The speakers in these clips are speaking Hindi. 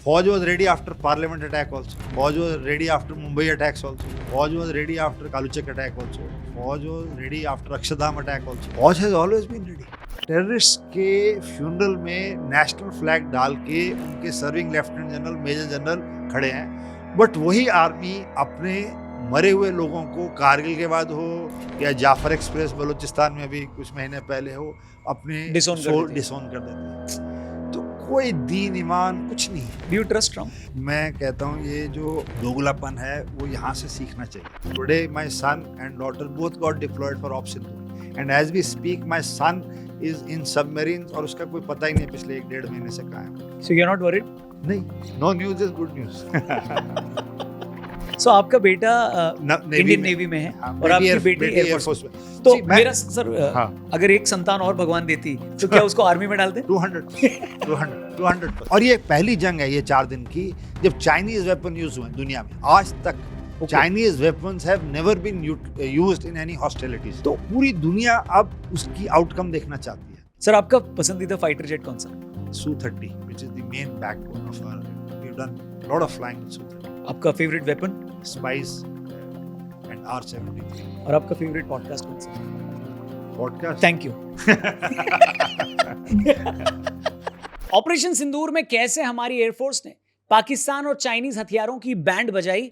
Fauj was ready after Parliament attack also. Fauj was ready after Mumbai attacks also. Fauj was ready after Kaluchak attack also. Fauj was ready after Akshardham attack also. Fauj has always been ready. Terrorist के फ्यूनरल में नेशनल फ्लैग डाल के उनके serving lieutenant general major general खड़े हैं, बट वही आर्मी अपने मरे हुए लोगों को कारगिल के बाद हो या जाफर एक्सप्रेस बलूचिस्तान में अभी कुछ महीने पहले हो अपने डिसोन कर देते हैं। तो कोई दीन ईमान कुछ नहीं। Do you trust Trump? मैं कहता हूँ ये जो दोगलापन है वो यहाँ से सीखना चाहिए। Today my son and daughter both got deployed for option and as we speak my son is in submarines और उसका कोई पता ही नहीं पिछले 1.5 महीने से कहाँ है। So you are not worried? नहीं, no news is good news. सो आपका बेटा इंडियन नेवी में है और आपकी बेटी एयरफोर्स में। तो मेरा सर अगर एक संतान और भगवान देती तो क्या उसको आर्मी में डालते? 200। और ये पहली जंग है ये 4 दिन की जब चाइनीज वेपन यूज हुए दुनिया में। आज तक Chinese weapons have never been used in any hostilities. तो पूरी दुनिया अब उसकी आउटकम देखना चाहती है। सर आपका पसंदीदा फाइटर जेट कौन सा? Su-30, which is the main backbone of our. We've done a lot of flying with Su-30. आपका favourite weapon? Spice and R-73. और आपका फेवरेट पॉडकास्ट कौन सा? Podcast. Thank you. ऑपरेशन सिंदूर में कैसे हमारी एयरफोर्स ने पाकिस्तान और चाइनीज हथियारों की बैंड बजाई,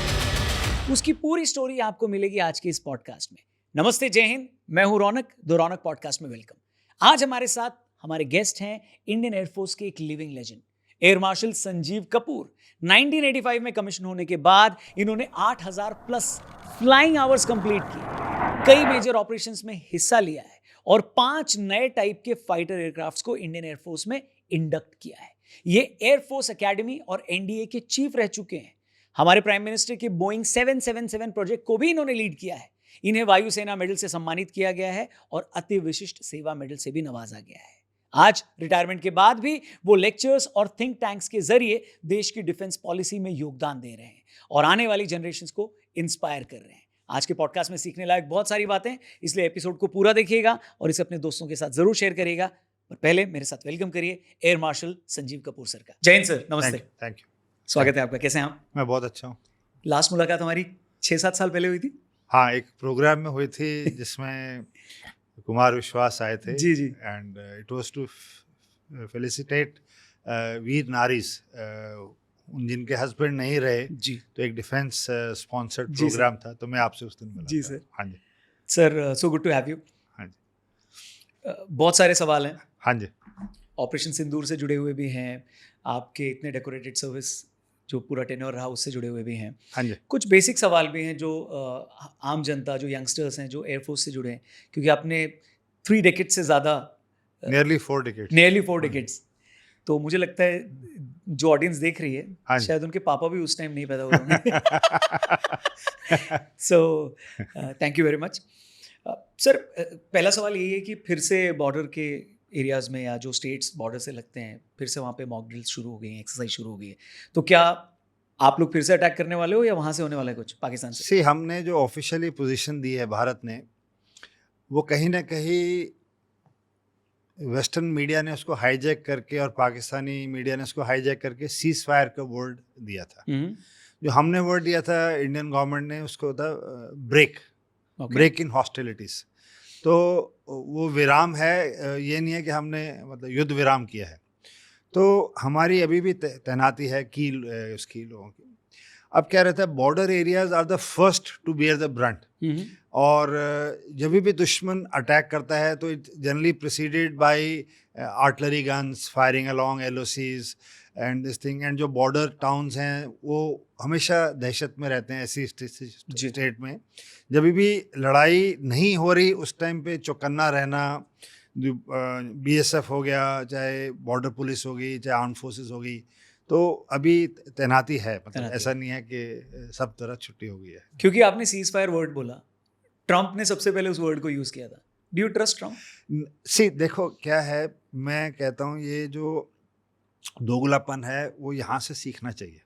उसकी पूरी स्टोरी आपको मिलेगी आज के इस पॉडकास्ट में। नमस्ते, जय हिंद, मैं हूं रौनक, द रौनक पॉडकास्ट में वेलकम। आज हमारे साथ हमारे गेस्ट हैं इंडियन एयरफोर्स के एक living legend air marshal Sanjeev Kapoor. 1985 में कमीशन होने के बाद इन्होंने 8000 प्लस फ्लाइंग आवर्स कंप्लीट किए, कई मेजर ऑपरेशंस में हिस्सा लिया है और 5 नए टाइप के फाइटर एयरक्राफ्ट्स को इंडियन एयरफोर्स में इंडक्ट किया है। ये एयरफोर्स एकेडमी और एनडीए के चीफ रह चुके हैं। हमारे प्राइम मिनिस्टर के बोइंग 777 प्रोजेक्ट को भी इन्होंने लीड किया है। इन्हें वायुसेना मेडल से सम्मानित किया गया है और अति विशिष्ट सेवा मेडल से भी नवाजा गया है। आज रिटायरमेंट के बाद भी वो लेक्चर्स और थिंक टैंक्स के जरिए देश की डिफेंस पॉलिसी में योगदान दे रहे हैं और आने वाली जनरेशंस को इंस्पायर कर रहे हैं। आज के पॉडकास्ट में सीखने लायक बहुत सारी बातें, इसलिए एपिसोड को पूरा देखिएगा और इसे अपने दोस्तों के साथ जरूर शेयर करिएगा। पर पहले मेरे साथ वेलकम करिए air marshal Sanjeev Kapoor sir का। जय हिंद सर, नमस्ते। Thank you. स्वागत है आपका। कैसे हैं आप? मैं बहुत अच्छा हूँ। लास्ट मुलाकात हमारी 6-7 साल पहले हुई थी। हाँ, एक प्रोग्राम में हुई थी जिसमें कुमार विश्वास आए थे। जी जी। And it was to felicitate वीर नारीज जिनके हस्बैंड नहीं रहे जी। तो एक डिफेंस स्पॉन्सर्ड प्रोग्राम था, तो मैं आपसे उस दिन मिला जी था। सर। हाँ जी sir, so good to have you. हाँ जी। बहुत सारे सवाल हैं। हाँ जी। ऑपरेशन सिंदूर से जुड़े हुए भी हैं, आपके इतने डेकोरेटेड सर्विस जो पूरा टेन्योर रहा उससे जुड़े हुए भी हैं। हाँ जी। कुछ बेसिक सवाल भी हैं जो आम जनता, जो यंगस्टर्स हैं, जो एयरफोर्स से जुड़े हैं, क्योंकि आपने 3 डेकेड से ज़्यादा, नियरली 4 डेकेड्स, तो मुझे लगता है जो ऑडियंस देख रही हाँ है शायद उनके पापा भी उस टाइम नहीं पैदा हुए होंगे। So thank you very much sir. पहला सवाल यही है कि फिर से बॉर्डर के एरियाज़ में या जो स्टेट्स बॉर्डर से लगते हैं, फिर से वहाँ पे मॉक ड्रिल्स शुरू हो गई हैं, एक्सरसाइज शुरू हो गई है, तो क्या आप लोग फिर से अटैक करने वाले हो या वहाँ से होने वाला है कुछ पाकिस्तान से? सी, हमने जो ऑफिशियली पोजीशन दी है भारत ने, वो कहीं ना कहीं वेस्टर्न मीडिया ने उसको हाईजैक करके और पाकिस्तानी मीडिया ने उसको हाईजैक करके सीज फायर का वर्ड दिया था। जो हमने वर्ड दिया था इंडियन गवर्नमेंट ने, उसको था ब्रेक इन हॉस्टिलिटीज़। तो वो विराम है, ये नहीं है कि हमने मतलब युद्ध विराम किया है। तो हमारी अभी भी तैनाती है की उसकी लोगों की। अब क्या रहता है, border areas are the first to bear the brunt, और जब भी दुश्मन अटैक करता है तो it generally preceded by artillery guns firing along LOCs and this thing. And जो बॉर्डर टाउन्स हैं वो हमेशा दहशत में रहते हैं ऐसी स्टेट में। जब भी लड़ाई नहीं हो रही उस टाइम पे चौकन्ना रहना, BSF हो गया, चाहे बॉर्डर पुलिस होगी, चाहे आर्म फोर्सेस होगी, तो अभी तैनाती है। मतलब ऐसा नहीं है कि सब तरह छुट्टी हो गई है। क्योंकि आपने सीज फायर वर्ड बोला, ट्रम्प ने सबसे पहले उस वर्ड को यूज़ किया था। Do you trust Trump? See, देखो क्या है, मैं कहता हूँ ये जो दोगलापन है वो यहाँ से सीखना चाहिए।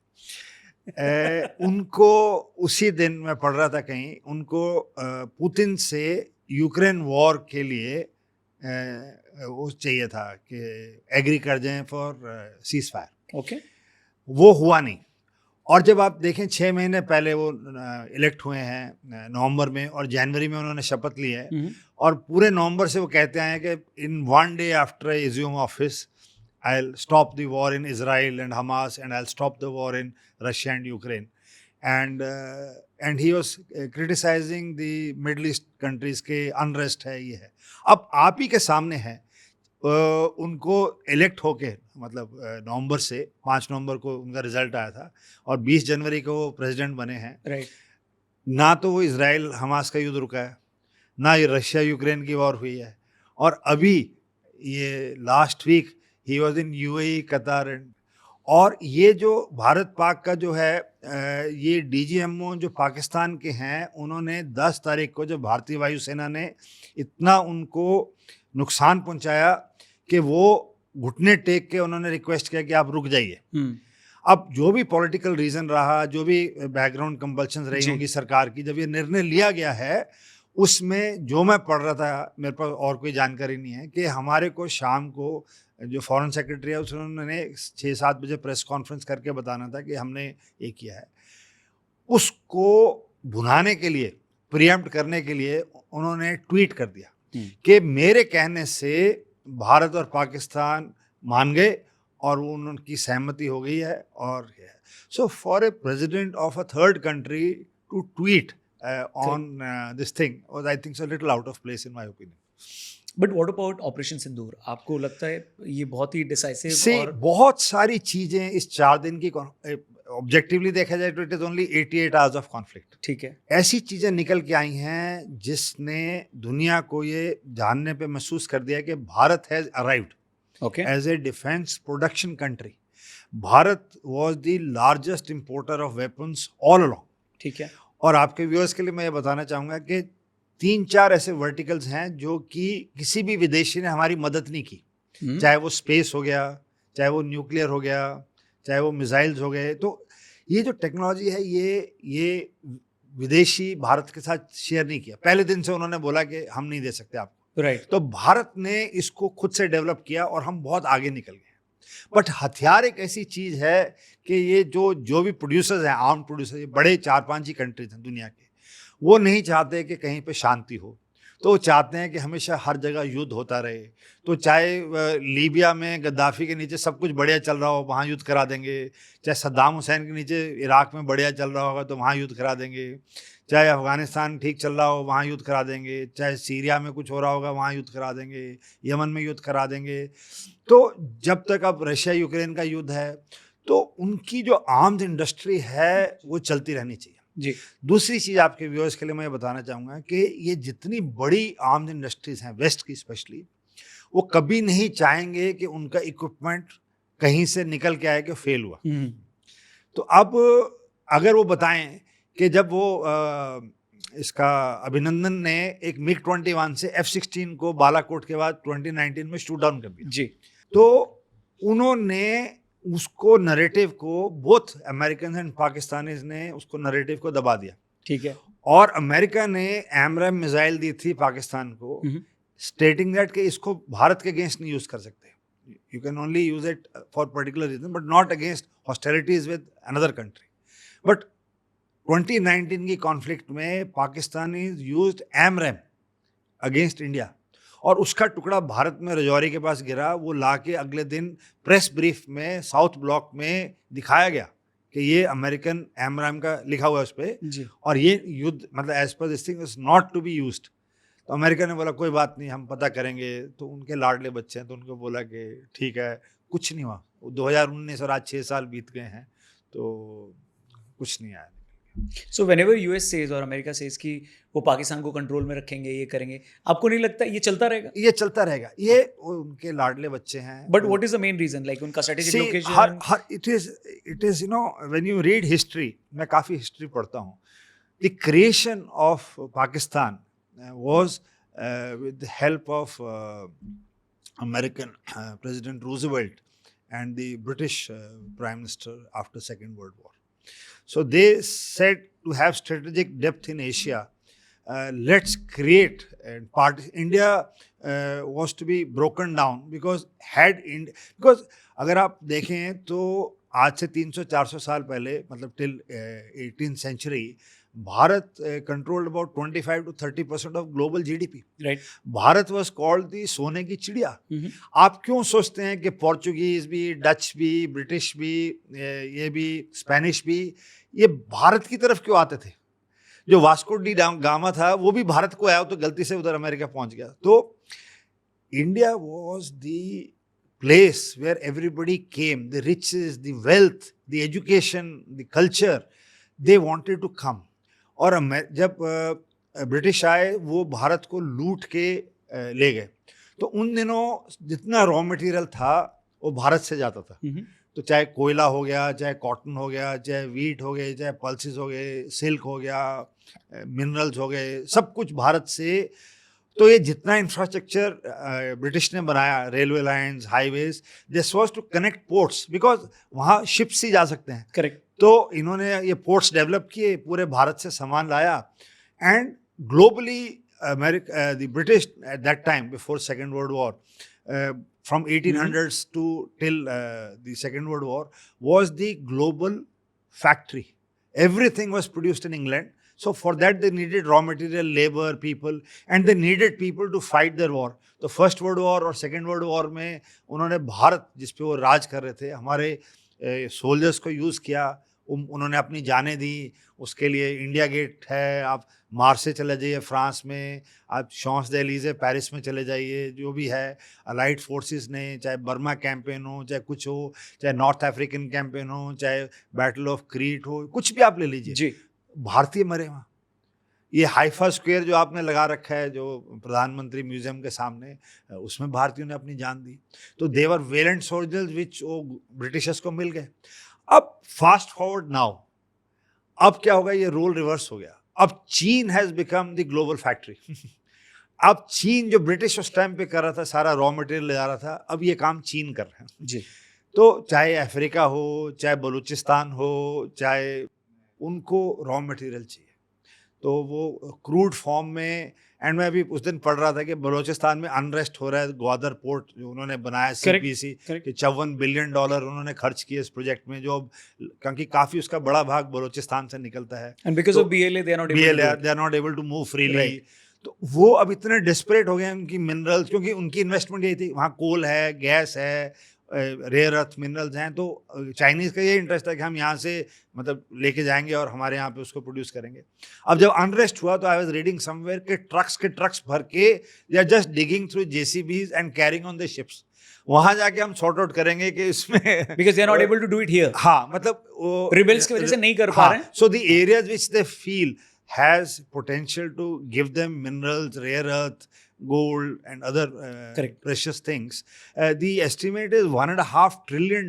उनको उसी दिन मैं पढ़ रहा था कहीं, उनको पुतिन से यूक्रेन वॉर के लिए वो चाहिए था कि एग्री कर जाएं फॉर सीज फायर। ओके। वो हुआ नहीं। और जब आप देखें 6 महीने पहले वो इलेक्ट हुए हैं नवंबर में, और जनवरी में उन्होंने शपथ ली है, और पूरे नवंबर से वो कहते आए हैं कि in one day after I assume office I'll stop the war in Israel and Hamas, and I'll stop the war in Russia and Ukraine. And he was criticizing the Middle East countries के unrest है, ये है। अब आप ही के सामने है, उनको इलेक्ट होके, मतलब नवंबर से 5 नवंबर को उनका रिजल्ट आया था, और 20 जनवरी को वो प्रेसिडेंट बने हैं। राइट। ना तो वो इसराइल हमास का युद्ध रुका है, ना ये रशिया यूक्रेन की वॉर हुई है, और अभी ये लास्ट वीक ही वॉज इन यूएई, कतार और ये जो भारत पाक का जो है ये डीजीएमओ जो पाकिस्तान के हैं, उन्होंने 10 तारीख को, जब भारतीय वायुसेना ने इतना उनको नुकसान पहुंचाया कि वो घुटने टेक के उन्होंने रिक्वेस्ट किया कि आप रुक जाइए। अब जो भी पॉलिटिकल रीज़न रहा, जो भी बैकग्राउंड कंपल्शंस रही होंगी सरकार की, जब ये निर्णय लिया गया है, उसमें जो मैं पढ़ रहा था, मेरे पास और कोई जानकारी नहीं है, कि हमारे को शाम को जो फॉरेन सेक्रेटरी है उन्होंने 6-7 बजे प्रेस कॉन्फ्रेंस करके बताना था कि हमने ये किया है। उसको भुनाने के लिए, प्रीएम्प्ट करने के लिए उन्होंने ट्वीट कर दिया कि मेरे कहने से भारत और पाकिस्तान मान गए और उनकी सहमति हो गई है। और so for a president of a third country to tweet on this thing was, I think, so little out of place in my opinion. But what about operation Sindoor? आपको लगता है ये बहुत ही डिसाइसिव? और बहुत सारी चीजें इस 4 दिन की, ऑब्जेक्टिवली देखा जाए तो it is only 88 hours of conflict. ठीक है। ऐसी चीजें निकल के आई हैं जिसने दुनिया को ये जानने पे महसूस कर दिया कि Bharat has arrived as a defence production country. Bharat was the largest importer of weapons all along. ठीक है। और आपके व्यूअर्स के लिए मैं ये बताना चाहूँगा कि 3-4 ऐसे वर्टिकल्स हैं जो कि किसी भी विदेशी ने हमारी मदद नहीं की, चाहे वो स्पेस हो गया, चाहे वो न्यूक्लियर हो गया, चाहे वो मिसाइल्स हो गए। तो ये जो टेक्नोलॉजी है, ये विदेशी भारत के साथ शेयर नहीं किया। पहले दिन से उन्होंने बोला कि हम नहीं दे सकते आपको। राइट। तो भारत ने इसको खुद से डेवलप किया और हम बहुत आगे निकल गए। बट हथियार एक ऐसी चीज़ है कि ये जो भी प्रोड्यूसर्स हैं, आर्म प्रोड्यूसर, ये बड़े 4-5 ही कंट्रीज हैं दुनिया के, वो नहीं चाहते कि कहीं पे शांति हो। तो वो चाहते हैं कि हमेशा हर जगह युद्ध होता रहे। तो चाहे लीबिया में गद्दाफी के नीचे सब कुछ बढ़िया चल रहा हो, वहाँ युद्ध करा देंगे। चाहे सद्दाम हुसैन के नीचे इराक में बढ़िया चल रहा होगा तो वहाँ युद्ध करा देंगे। चाहे अफ़गानिस्तान ठीक चल रहा हो, वहाँ युद्ध करा देंगे। चाहे सीरिया में कुछ हो रहा होगा, वहाँ युद्ध करा देंगे। यमन में युद्ध करा देंगे। तो जब तक अब रशिया यूक्रेन का युद्ध है, तो उनकी जो आर्म्स इंडस्ट्री है वो चलती रहनी चाहिए। जी। दूसरी चीज़ आपके व्यूअर्स के लिए मैं बताना चाहूँगा कि ये जितनी बड़ी आर्म्स इंडस्ट्रीज़ हैं वेस्ट की स्पेशली, वो कभी नहीं चाहेंगे कि उनका इक्विपमेंट कहीं से निकल के आए कि फेल हुआ। तो अब अगर वो बताएं कि जब वो इसका अभिनंदन ने एक MiG-21 से F-16 को बालाकोट के बाद 2019 में शूट डाउन कर दिया जी, तो उन्होंने उसको नरेटिव को, बोथ अमेरिकन एंड पाकिस्तानीज ने उसको नरेटिव को दबा दिया। ठीक है। और अमेरिका ने एमरैम मिसाइल दी थी पाकिस्तान को, स्टेटिंग दैट कि इसको भारत के अगेंस्ट नहीं यूज कर सकते, you can only use it for particular reason but not against hostilities with another country. But 2019 की कॉन्फ्लिक्ट में Pakistani used AMRAAM against India, और उसका टुकड़ा भारत में रजौरी के पास गिरा। वो लाके अगले दिन प्रेस ब्रीफ में साउथ ब्लॉक में दिखाया गया कि ये अमेरिकन एमरैम का लिखा हुआ है उस पर, और ये युद्ध मतलब as per this thing is not to be used. तो अमेरिका ने बोला कोई बात नहीं, हम पता करेंगे। तो उनके लाडले बच्चे हैं तो उनको बोला कि ठीक है, कुछ नहीं हुआ। 2019 और आज 6 साल बीत गए हैं तो कुछ नहीं आया। So whenever US says और अमेरिका says कि वो पाकिस्तान को कंट्रोल में रखेंगे, ये करेंगे, आपको नहीं लगता ये चलता रहेगा? ये चलता रहेगा, ये उनके लाडले बच्चे हैं। But what is the main reason? Like उनका strategic location? It is, you know, when you read history, मैं काफ़ी हिस्ट्री पढ़ता हूँ। The creation of Pakistan was with the help of American President Roosevelt and the British Prime Minister after Second World War. So they said to have strategic depth in Asia, let's create, and India was to be broken down because अगर आप देखें तो आज से 300-400 साल पहले, मतलब till 18th century, Bharat controlled about 25 to 30% of global GDP. Right. Bharat was called the सोने की चिड़िया। आप क्यों सोचते हैं कि पोर्चुगीज भी, डच भी, ब्रिटिश भी, ये भी, स्पेनिश भी, ये भारत की तरफ क्यों आते थे? जो वास्को डी गामा था वो भी भारत को आया, तो गलती से उधर अमेरिका पहुंच गया। तो India was the place where everybody came, the riches, the wealth, the education, the culture, they wanted to come. और जब ब्रिटिश आए वो भारत को लूट के ले गए, तो उन दिनों जितना रॉ मटेरियल था वो भारत से जाता था। तो चाहे कोयला हो गया, चाहे कॉटन हो गया, चाहे वीट हो गए, चाहे पल्सेस हो गए, सिल्क हो गया, मिनरल्स हो गए, सब कुछ भारत से। तो ये जितना इंफ्रास्ट्रक्चर ब्रिटिश ने बनाया, railway lines, highways, this was to connect ports, because वहाँ शिप्स ही जा सकते हैं। करेक्ट। तो इन्होंने ये पोर्ट्स डेवलप किए, पूरे भारत से सामान लाया, and globally America, the British eight that time before second world war, from 1800s to till the Second World War, was the global factory. Everything was produced in England. So for that they needed raw material, labor, people, and they needed people to fight their war. तो फर्स्ट वर्ल्ड वॉर और सेकेंड वर्ल्ड वॉर में उन्होंने भारत, जिस पे वो राज कर रहे थे, हमारे सोल्जर्स को यूज़ किया, उन्होंने अपनी जानें दी। उसके लिए इंडिया गेट है, आप मार्से चले जाइए फ्रांस में, आप शॉन्स एलीज़े पेरिस में चले जाइए, जो भी है अलाइड फोर्सेस ने, चाहे बर्मा कैंपेन हो, चाहे कुछ हो, चाहे नॉर्थ अफ्रीकन कैंपेन हो, चाहे बैटल ऑफ क्रीट हो, कुछ भी आप ले लीजिए जी, भारतीय मरे वहाँ। ये हाइफा स्क्वायर जो आपने लगा रखा है, जो प्रधानमंत्री म्यूजियम के सामने, उसमें भारतीयों ने अपनी जान दी। तो देवर वेलेंट सोल्जर्स विच वो ब्रिटिशर्स को मिल गए। अब फास्ट फॉरवर्ड नाउ, अब क्या होगा? ये रोल रिवर्स हो गया। अब चीन has become the global factory. अब चीन, जो ब्रिटिश उस टाइम पे कर रहा था, सारा रॉ मटेरियल ले जा रहा था, अब ये काम चीन कर रहे हैं। जी। तो चाहे अफ्रीका हो, चाहे बलूचिस्तान हो, चाहे, उनको रॉ मटेरियल चाहिए, तो वो क्रूड फॉर्म में। एंड मैं अभी उस दिन पढ़ रहा था कि बलूचिस्तान में अनरेस्ट हो रहा है। ग्वादर पोर्ट जो उन्होंने बनाया, सीपीसी, कि $54 बिलियन उन्होंने खर्च किए इस प्रोजेक्ट में, जो क्योंकि काफ़ी उसका बड़ा भाग बलूचिस्तान से निकलता है। And because of BLA they are not able to move freely. तो वो अब इतने डिस्परेट हो गए हैं उनकी मिनरल्स, क्योंकि उनकी इन्वेस्टमेंट यही थी, वहाँ कोल है, गैस है, रेयर अर्थ मिनरल्स हैं। तो चाइनीज़ का ये इंटरेस्ट है कि हम यहाँ से मतलब लेके जाएंगे और हमारे यहाँ पे उसको प्रोड्यूस करेंगे। अब जब अनरेस्ट हुआ तो आई वाज रीडिंग समवेयर के ट्रक्स भर के they are just digging through JCBs and carrying on the ships. वहाँ जाके हम सॉर्ट आउट करेंगे कि इसमें, because they are not able to do it here. हाँ, मतलब वो रिबेल्स की वजह से नहीं कर पा रहे हैं। So the areas which they feel has potential to give them minerals, rare earth, gold, and other precious things. The estimate is $1.5 trillion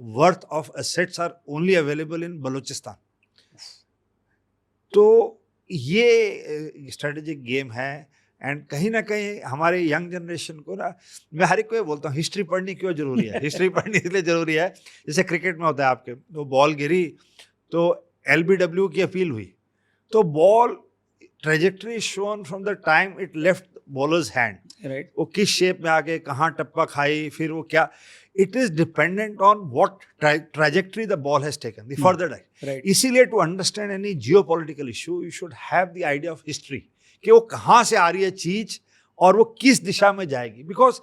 worth of assets are only available in Balochistan. तो ये strategic game है, एंड कहीं ना कहीं हमारे यंग जनरेशन को ना, मैं हर एक को बोलता हूँ, हिस्ट्री पढ़नी क्यों जरूरी है? हिस्ट्री पढ़नी इसलिए जरूरी है, जैसे क्रिकेट में होता है, आपके तो बॉल गिरी तो LBW की अपील हुई, तो ball trajectory shown from the time it left bowlers hand, right, वो किस शेप में आके कहाँ टप्पा खाई, फिर वो क्या, it is dependent on what trajectory the ball has taken, the further diet. इसीलिए to understand any geopolitical issue you should have the idea of history, कि वो कहाँ से आ रही है चीज और वो किस दिशा में जाएगी। बिकॉज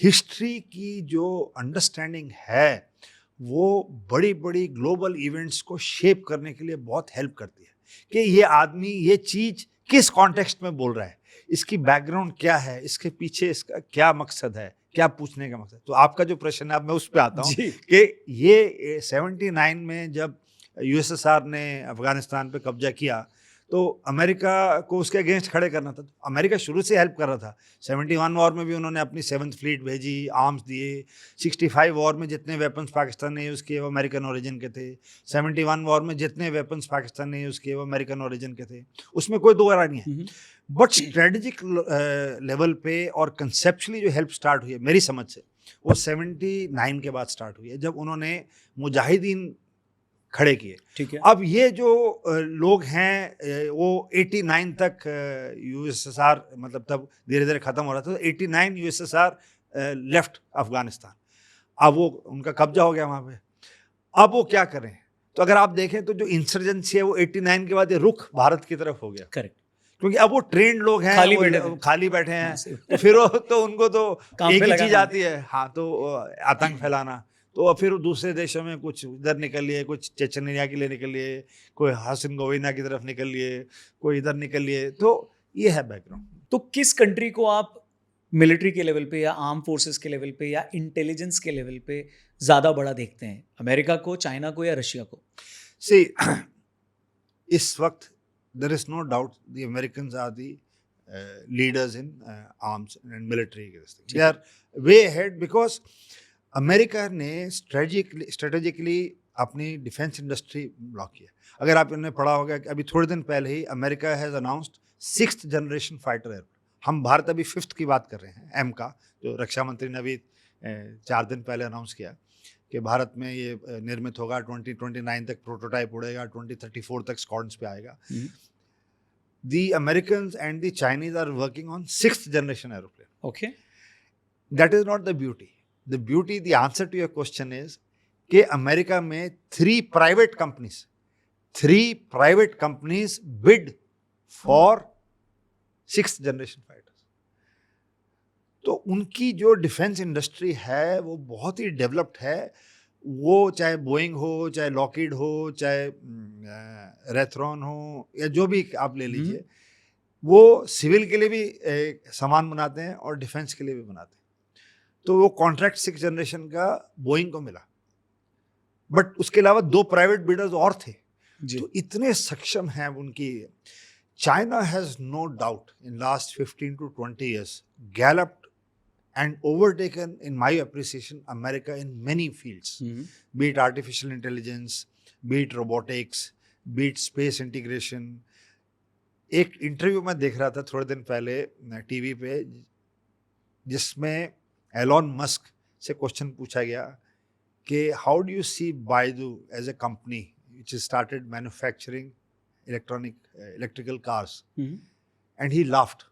हिस्ट्री की जो अंडरस्टैंडिंग है वो बड़ी बड़ी ग्लोबल इवेंट्स को शेप करने के लिए बहुत हेल्प करती है, कि ये आदमी ये चीज किस कॉन्टेक्स्ट में बोल रहा है, इसकी बैकग्राउंड क्या है, इसके पीछे इसका क्या मकसद है, क्या पूछने का मकसद। तो आपका जो प्रश्न है, अब मैं उस पर आता हूँ कि ये 79 में जब USSR ने अफगानिस्तान पे कब्जा किया, तो अमेरिका को उसके अगेंस्ट खड़े करना था। तो अमेरिका शुरू से हेल्प कर रहा था। 71 वॉर में भी उन्होंने अपनी 7th फ्लीट भेजी, आर्म्स दिए। 65 वॉर में जितने वेपन्स पाकिस्तान ने यूज़ किए वो अमेरिकन ओरिजिन के थे। 71 वॉर में जितने वेपन्स पाकिस्तान ने यूज़ किए वो अमेरिकन ओरिजिन के थे, उसमें कोई दो राय नहीं है। बट स्ट्रेटजिक लेवल पे और कंसेप्चुअली जो हेल्प स्टार्ट हुई है मेरी समझ से, वो 79 के बाद स्टार्ट हुई है, जब उन्होंने मुजाहिदीन खड़े किए। ठीक है। अब ये जो लोग हैं वो 89 तक USSR, मतलब तब धीरे धीरे ख़त्म हो रहा था, तो 89 USSR लेफ्ट अफगानिस्तान। अब वो उनका कब्जा हो गया वहाँ पे। अब वो क्या करें? तो अगर आप देखें तो जो इंसर्जेंसी है वो 89 के बाद ये रुख भारत की तरफ हो गया, करेक्ट, क्योंकि अब वो ट्रेंड लोग हैं, खाली वो बैठे थे। खाली बैठे हैं, सही तो फिर वो तो उनको तो काम एक पे ही लगाना चीज है। आती है, हाँ, तो आतंक फैलाना। तो फिर वो दूसरे देशों में कुछ इधर निकल लिए, कुछ चेचनिया के लिए निकल लिए, कोई हसन गोविना की तरफ निकल लिए, कोई इधर निकल लिए। तो ये है बैकग्राउंड। तो किस कंट्री को आप मिलिट्री के लेवल पे या आर्म फोर्सेस के लेवल पे या इंटेलिजेंस के लेवल पे ज़्यादा बड़ा देखते हैं? अमेरिका को, चाइना को या रशिया को? सी इस वक्त there is no doubt the Americans are the leaders in arms and military. They are way ahead because America ने स्ट्रेटेजिकली अपनी डिफेंस इंडस्ट्री ब्लॉक किया। अगर आपने पढ़ा होगा कि अभी थोड़े दिन पहले ही America has announced 6th generation fighter aircraft. हम भारत अभी 5th की बात कर रहे हैं, एम का, जो रक्षा मंत्री ने अभी 4 दिन पहले अनाउंस किया कि भारत में ये निर्मित होगा, 2029 तक प्रोटोटाइप उड़ेगा, 2034 तक स्क्वाड्रन्स पे आएगा। The Americans and the Chinese are working on 6th generation aeroplane. Okay. That is not the beauty. The beauty, the answer to your question is कि अमेरिका में 3 private companies bid for 6th generation fighters. तो उनकी जो डिफेंस इंडस्ट्री है वो बहुत ही डेवलप्ड है। वो चाहे बोइंग हो, चाहे लॉकहीड हो, चाहे रेथरॉन हो, या जो भी आप ले लीजिए, वो सिविल के लिए भी सामान बनाते हैं और डिफेंस के लिए भी बनाते हैं। तो वो कॉन्ट्रैक्ट 6th जनरेशन का बोइंग को मिला, बट उसके अलावा 2 प्राइवेट बिडर्स और थे। तो इतने सक्षम हैं उनकी। China has no doubt in last 15 to 20 years galloped and overtaken, in my appreciation, America in many fields, be it artificial intelligence, be it robotics, be it space integration. एक इंटरव्यू मैं देख रहा था थोड़े दिन पहले टीवी पे, जिसमें एलॉन मस्क से क्वेश्चन पूछा गया कि how do you see Baidu as a company which has started manufacturing electrical cars, and he laughed.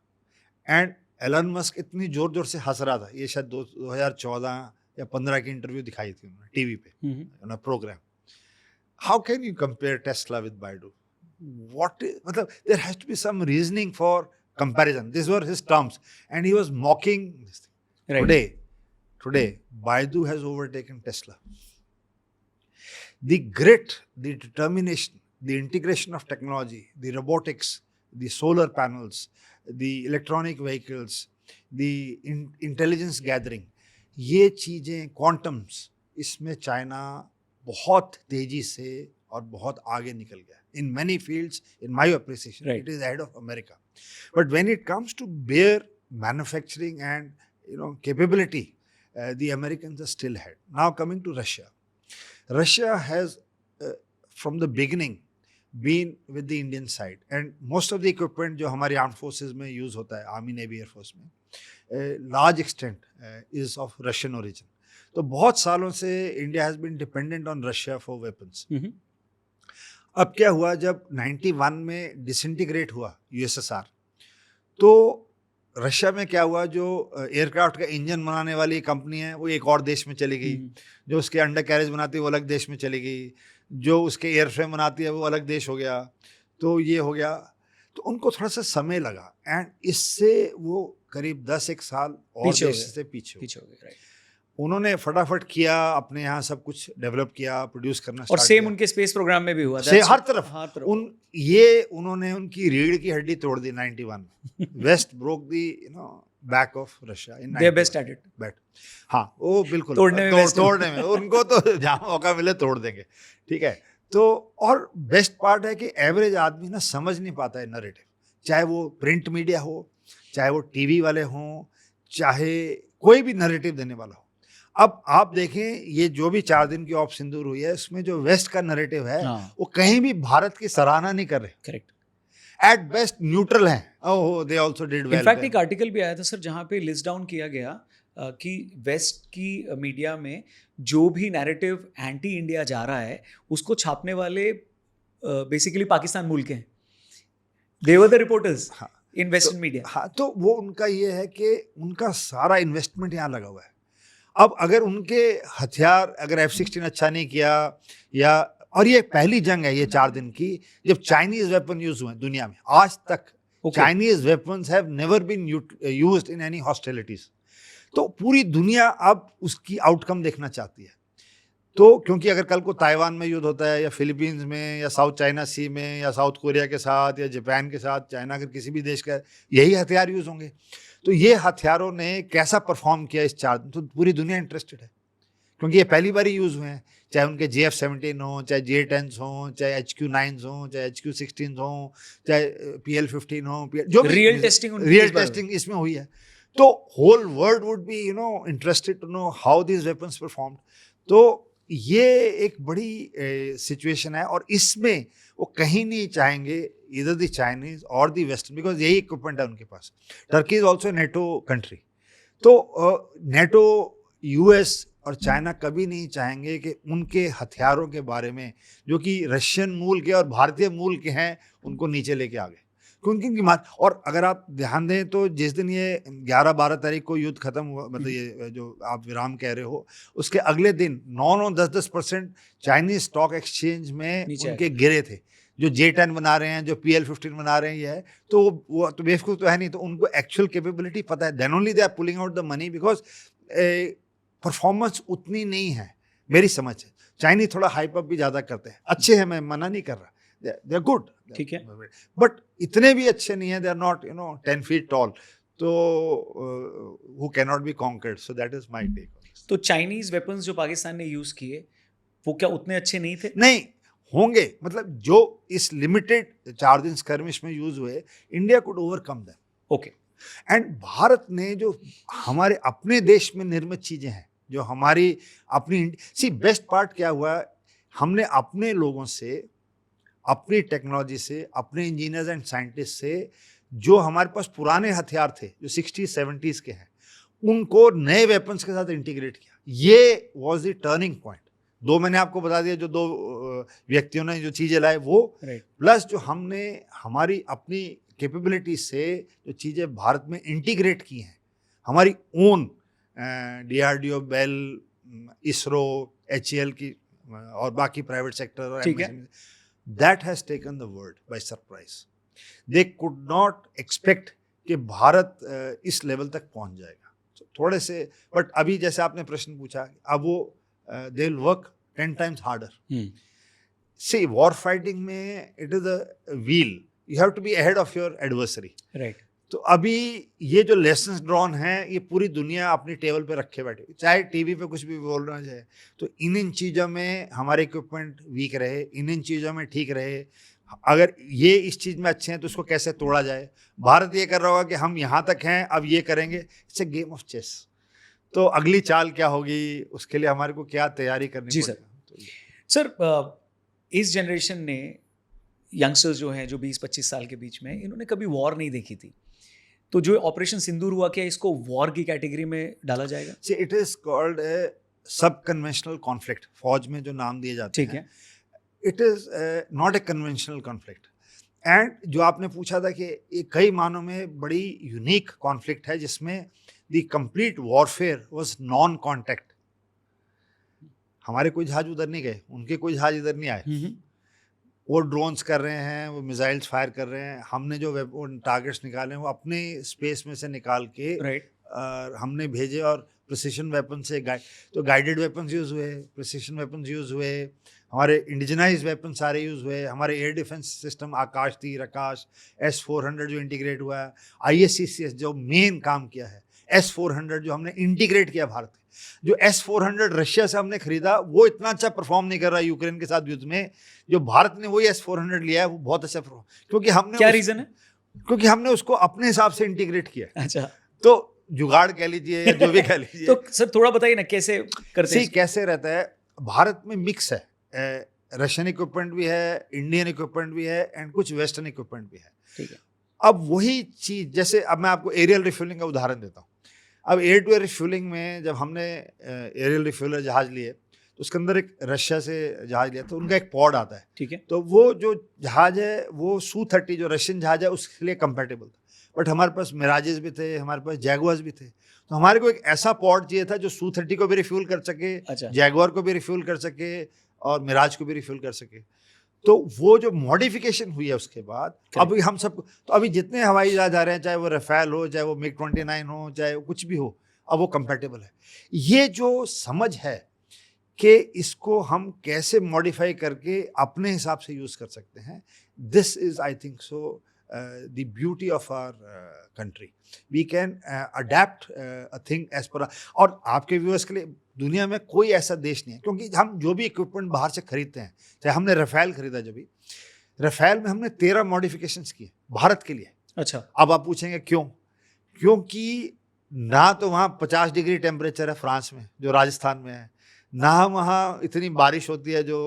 And Elon Musk इतनी जोर जोर से हंस रहा था, ये शायद 2014 या 15 की इंटरव्यू दिखाई थी उन्होंने टीवी पे, program. How can you compare Tesla with Baidu? What, मतलब there has to be some reasoning for comparison. This were his terms and he was mocking this thing. Today Baidu has overtaken Tesla. The grit, the determination, the integration of technology, the robotics, the solar panels, the electronic vehicles, the intelligence gathering, ये चीज़ें, quantums, इसमें चाइना बहुत तेजी से और बहुत आगे निकल गया। In many fields, in my appreciation, right, it is ahead of America. But when it comes to bare manufacturing and capability, the Americans are still ahead. Now coming to Russia. Russia has, from the beginning, been with the Indian side, and most of the equipment जो हमारी armed forces में use होता है, Army, Navy, Air Force में, large extent is of Russian origin. तो बहुत सालों से India has been dependent on Russia for weapons. अब क्या हुआ, जब 91 में disintegrate हुआ USSR, तो रशिया में क्या हुआ, जो एयरक्राफ्ट का इंजन बनाने वाली कंपनी है वो एक और देश में चली गई, जो उसके अंडर कैरेज बनाती है वो अलग देश में चली गई, जो उसके एयरफ्रेम बनाती है वो अलग देश हो गया। तो ये हो गया, तो उनको थोड़ा सा समय लगा, एंड इससे वो करीब 10-1 साल और देश से पीछे हो गए। उन्होंने फटाफट किया, अपने यहाँ सब कुछ डेवलप किया, प्रोड्यूस करना, और सेम उनके स्पेस प्रोग्राम में भी हुआ से हर तरफ उन्होंने उनकी रीढ़ की हड्डी तोड़ दी 91 में। West broke the back of Russia in the best at it. हाँ, वो बिल्कुल तोड़ने में उनको तो जहाँ मौका मिले तोड़ देंगे, ठीक है। तो और बेस्ट पार्ट है कि एवरेज आदमी ना समझ नहीं पाता है नैरेटिव, चाहे वो प्रिंट मीडिया हो, चाहे वो टीवी वाले हों, चाहे कोई भी नैरेटिव देने वाला हो। अब आप देखें, ये जो भी 4 दिन की ऑफ सिंदूर हुई है, इसमें जो वेस्ट का नैरेटिव है, वो कहीं भी भारत की सराहना नहीं कर रहे। करेक्ट, एट बेस्ट न्यूट्रल हैं। Oh, they also did well. In fact एक आर्टिकल भी आया था सर, जहाँ पे लिस्ट डाउन किया गया कि वेस्ट की मीडिया में जो भी नैरेटिव एंटी इंडिया जा रहा है, उसको छापने वाले बेसिकली पाकिस्तान मूल के हैं। They were the reporters in western media. हाँ, तो वो उनका ये है कि उनका सारा इन्वेस्टमेंट यहाँ लगा हुआ है। अब अगर उनके हथियार, अगर F-16 अच्छा नहीं किया, या और ये पहली जंग है ये 4 दिन की जब चाइनीज वेपन यूज हुए दुनिया में। आज तक Chinese weapons have never been used in any hostilities. तो पूरी दुनिया अब उसकी आउटकम देखना चाहती है। तो क्योंकि अगर कल को ताइवान में युद्ध होता है, या फिलीपींस में, या साउथ चाइना सी में, या साउथ कोरिया के साथ, या जापान के साथ, चाइना के किसी भी देश का यही हथियार यूज होंगे। तो ये हथियारों ने कैसा परफॉर्म किया इस 4 दिन, तो पूरी दुनिया इंटरेस्टेड है, क्योंकि ये पहली बार ही यूज हुए हैं। चाहे उनके JF-17 हो, चाहे J-10s हो, चाहे HQ-9s हो, चाहे HQ-16s हो, चाहे PL-15 हो, जो रियल टेस्टिंग इसमें हुई है। तो whole world would be interested to know how these weapons performed. तो ये एक बड़ी सिचुएशन है, और इसमें वो कहीं नहीं चाहेंगे इधर द चाइनीज और द वेस्टर्न, बिकॉज यही इक्विपमेंट है उनके पास। Turkey is also NATO country. तो नेटो, US और चाइना कभी नहीं चाहेंगे कि उनके हथियारों के बारे में, जो कि रशियन मूल के और भारतीय मूल के हैं, उनको नीचे लेके आ गए। क्योंकि और अगर आप ध्यान दें तो जिस दिन ये 11-12 तारीख को युद्ध खत्म हुआ, मतलब ये जो आप विराम कह रहे हो, उसके अगले दिन 9-10% चाइनीज स्टॉक एक्सचेंज में उनके गिरे थे। जो J-10 बना रहे हैं, जो PL-15 बना रहे हैं, ये है। तो वो तो बेवकूफ़ तो है नहीं, तो उनको एक्चुअल कैपेबिलिटी पता है। Then only they are pulling out the money, because performance उतनी नहीं है मेरी समझ है। चाइनीज थोड़ा हाइप अप भी ज़्यादा करते हैं, अच्छे हैं, मैं मना नहीं कर रहा, दे आर गुड, ठीक है, बट इतने भी अच्छे नहीं है, they are not 10 feet tall, तो who cannot be conquered, so that is my take on this. तो चाइनीज वेपन्स जो पाकिस्तान ने यूज किए वो क्या उतने अच्छे नहीं थे? नहीं होंगे, मतलब जो इस लिमिटेड 4 दिन स्कर्मिश में यूज हुए, India could overcome them. Okay. And Bharat ने जो हमारे अपने देश में निर्मित चीजें हैं, जो हमारी अपनी बेस्ट पार्ट क्या हुआ, हमने अपने लोगों से, अपनी टेक्नोलॉजी से, अपने इंजीनियर्स एंड साइंटिस्ट से, जो हमारे पास पुराने हथियार थे जो 60s-70s के हैं, उनको नए वेपन्स के साथ इंटीग्रेट किया। ये वाज द टर्निंग पॉइंट। 2 मैंने आपको बता दिया, जो 2 व्यक्तियों ने जो चीज़ें लाए वो, प्लस जो हमने हमारी अपनी कैपेबिलिटी से जो चीज़ें भारत में इंटीग्रेट की हैं, हमारी own DRDO, BEL, ISRO, HAL की और बाकी प्राइवेट सेक्टर और that has taken the world by surprise. They could not expect कि भारत इस लेवल तक पहुंच जाएगा। so, थोड़े से, बट अभी जैसे आपने प्रश्न पूछा, अब वो they will work 10 times harder. See, war fighting में it is a wheel. You have to be ahead of your adversary. Right. तो अभी ये जो लेसन्स ड्रॉन हैं, ये पूरी दुनिया अपनी टेबल पे रखे बैठे, चाहे टीवी पे कुछ भी बोलना चाहे, तो इन चीज़ों में हमारे इक्विपमेंट वीक रहे, इन चीज़ों में ठीक रहे। अगर ये इस चीज़ में अच्छे हैं तो उसको कैसे तोड़ा जाए। भारत ये कर रहा होगा कि हम यहाँ तक हैं, अब ये करेंगे। It's a game of chess. तो अगली चाल क्या होगी, उसके लिए हमारे को क्या तैयारी करनी पड़ेगी। सर, इस जनरेशन ने, यंगस्टर्स जो हैं, जो 20-25 साल के बीच में, इन्होंने कभी वॉर नहीं देखी थी। तो जो ऑपरेशन सिंदूर हुआ, क्या इसको वॉर की कैटेगरी में डाला जाएगा? इट इज कॉल्ड सब कन्वेंशनल कॉन्फ्लिक्ट, फौज में जो नाम दिए जाते हैं। It is not a conventional conflict. And जो आपने पूछा था कि ये कई मानों में बड़ी यूनिक कॉन्फ्लिक्ट है, जिसमें the complete warfare was non contact. हमारे कोई जहाज उधर नहीं गए, उनके कोई जहाज इधर नहीं आए। वो ड्रोन्स कर रहे हैं, वो मिसाइल्स फायर कर रहे हैं, हमने जो टारगेट्स निकाले हैं वो अपने स्पेस में से निकाल के हमने भेजे, और प्रिसिशन वेपन से तो गाइडेड वेपन्स यूज़ हुए, प्रिसिशन वेपन्स यूज़ हुए, हमारे इंडिजनाइज वेपन सारे यूज़ हुए, हमारे एयर डिफेंस सिस्टम आकाश तीर, आकाश S-400 जो इंटीग्रेट हुआ है, ISCCS जो मेन काम किया है, S-400 जो हमने इंटीग्रेट किया भारत। जो S-400 रशिया से हमने खरीदा, वो इतना अच्छा परफॉर्म नहीं कर रहा यूक्रेन के साथ युद्ध में। जो भारत ने वही S-400 लिया है, वो बहुत अच्छा परफॉर्म, क्योंकि हमने, क्या रीजन है? क्योंकि हमने उसको अपने हिसाब से इंटीग्रेट किया। अच्छा, तो जुगाड़ कह लीजिए या जो भी कह लीजिए। तो सर थोड़ा बताइए ना, कैसे करते हैं? कैसे रहता है, भारत में मिक्स है, रशियन इक्विपमेंट भी है, इंडियन इक्विपमेंट भी है, एंड कुछ वेस्टर्न इक्विपमेंट भी है। ठीक है। अब वही चीज़, जैसे अब मैं आपको एरियल रिफ्यूलिंग का उदाहरण देता हूँ। अब एयर टू एयर रिफ्यूलिंग में जब हमने एरियल रिफ्यूलर जहाज लिए, तो उसके अंदर एक रशिया से जहाज लिया, तो उनका एक पॉड आता है। ठीक है। तो वो जो जहाज है वो Su-30 जो रशियन जहाज है उसके लिए कंपेटेबल था। बट हमारे पास मिराजेस भी थे, हमारे पास जैगुआर्स भी थे। तो हमारे को एक ऐसा पॉड चाहिए था जो Su-30 को भी रिफ्यूल कर सके, अच्छा। जैगुआर को भी रिफ्यूल कर सके और मिराज को भी रिफ्यूल कर सके। तो वो जो मॉडिफिकेशन हुई है उसके बाद अभी हम सब, तो अभी जितने हवाई जहाज आ रहे हैं, चाहे वो रफेल हो, चाहे वो MiG-29 हो, चाहे वो कुछ भी हो, अब वो कंपैटिबल है। ये जो समझ है कि इसको हम कैसे मॉडिफाई करके अपने हिसाब से यूज़ कर सकते हैं, this is I think so the beauty of our country. We can adapt a thing as per. और आपके व्यूअर्स के लिए, दुनिया में कोई ऐसा देश नहीं है, क्योंकि हम जो भी इक्विपमेंट बाहर से खरीदते हैं, चाहे हमने रफेल खरीदा, जब भी रफेल में हमने 13 मॉडिफिकेशंस किए भारत के लिए। अच्छा। अब आप पूछेंगे क्यों? क्योंकि ना तो वहाँ 50 डिग्री टेम्परेचर है फ्रांस में, जो राजस्थान में है, ना वहाँ इतनी बारिश होती है जो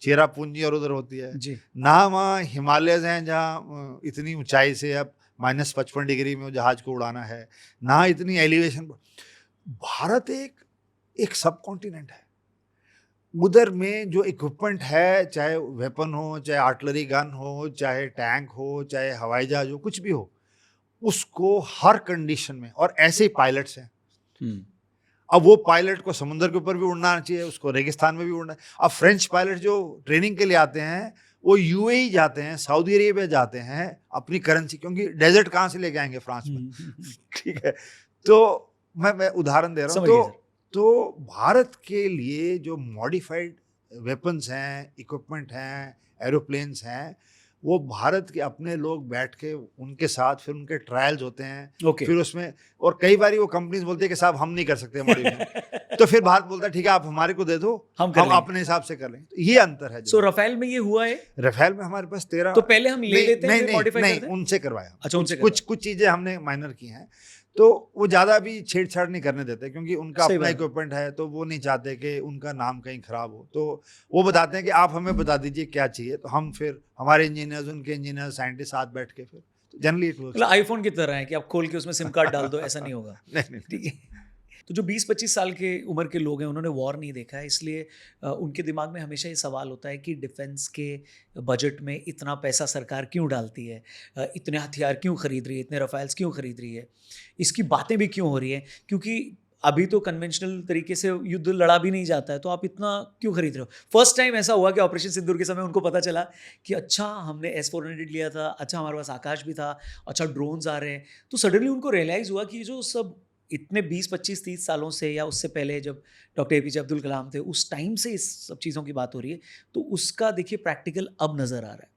चेरापूंजी और उधर होती है, जी। ना वहाँ हिमालयज हैं जहाँ इतनी ऊंचाई से अब -55 डिग्री में जहाज को उड़ाना है, ना इतनी एलिवेशन। भारत एक सब कॉन्टिनेंट है। उधर में जो इक्विपमेंट है, चाहे वेपन हो, चाहे आर्टिलरी गन हो, चाहे टैंक हो, चाहे हवाई जहाज हो, कुछ भी हो, उसको हर कंडीशन में, और ऐसे ही पायलट्स हैं। अब वो पायलट को समुद्र के ऊपर भी उड़ना चाहिए, उसको रेगिस्तान में भी उड़ना है। अब फ्रेंच पायलट जो ट्रेनिंग के लिए आते हैं, वो यूएई जाते हैं, सऊदी अरेबिया जाते हैं अपनी करेंसी, क्योंकि डेजर्ट कहाँ से लेके आएंगे फ्रांस में। ठीक है, तो मैं उदाहरण दे रहा हूँ। समझ गया सर। तो भारत के लिए जो मॉडिफाइड वेपन्स हैं, इक्विपमेंट हैं, एरोप्लेन्स हैं, वो भारत के अपने लोग बैठ के उनके साथ फिर उनके ट्रायल्स होते हैं। ओके। फिर उसमें, और कई बार वो कंपनीज बोलती है कि साहब हम नहीं कर सकते मॉडिफाई। तो फिर भारत बोलता है ठीक है, आप हमारे को दे दो, हम कर हम लेंगे। अपने हिसाब से कर लेंगे। तो ये अंतर है। सो रफेल में ये हुआ है? रफेल में हमारे पास 13। तो पहले हम ले लेते हैं, नहीं फिर नहीं मॉडिफाई नहीं, करते हैं? उनसे करवाया। अच्छा, उनसे कुछ चीजें हमने माइनर की हैं, तो वो ज्यादा भी छेड़छाड़ नहीं करने देते, क्योंकि उनका सही अपना बात है। इक्विपमेंट है, तो वो नहीं चाहते कि उनका नाम कहीं खराब हो। तो वो बताते हैं कि आप हमें बता दीजिए क्या चाहिए, तो हम फिर हमारे इंजीनियर्स, उनके इंजीनियर, साइंटिस्ट साथ बैठ के फिर जनरली इट मतलब आईफोन की तरह है कि आप खोल के उसमें सिम कार्ड डाल दो, ऐसा नहीं होगा। नहीं। ठीक है। तो जो 20-25 साल के उम्र के लोग हैं, उन्होंने वॉर नहीं देखा है, इसलिए उनके दिमाग में हमेशा ये सवाल होता है कि डिफेंस के बजट में इतना पैसा सरकार क्यों डालती है, इतने हथियार क्यों खरीद रही है, इतने रफाइल्स क्यों खरीद रही है, इसकी बातें भी क्यों हो रही हैं, क्योंकि अभी तो कन्वेंशनल तरीके से युद्ध लड़ा भी नहीं जाता है, तो आप इतना क्यों खरीद रहे हो? फर्स्ट टाइम ऐसा हुआ कि ऑपरेशन सिंदूर के समय उनको पता चला कि अच्छा हमने S-400 लिया था, अच्छा हमारे पास आकाश भी था, अच्छा ड्रोन्स आ रहे हैं, तो सडनली उनको रियलाइज़ हुआ कि जो सब इतने 20-25-30 सालों से या उससे पहले जब डॉक्टर APJ अब्दुल कलाम थे, उस टाइम से इस सब चीज़ों की बात हो रही है, तो उसका देखिए प्रैक्टिकल अब नज़र आ रहा है।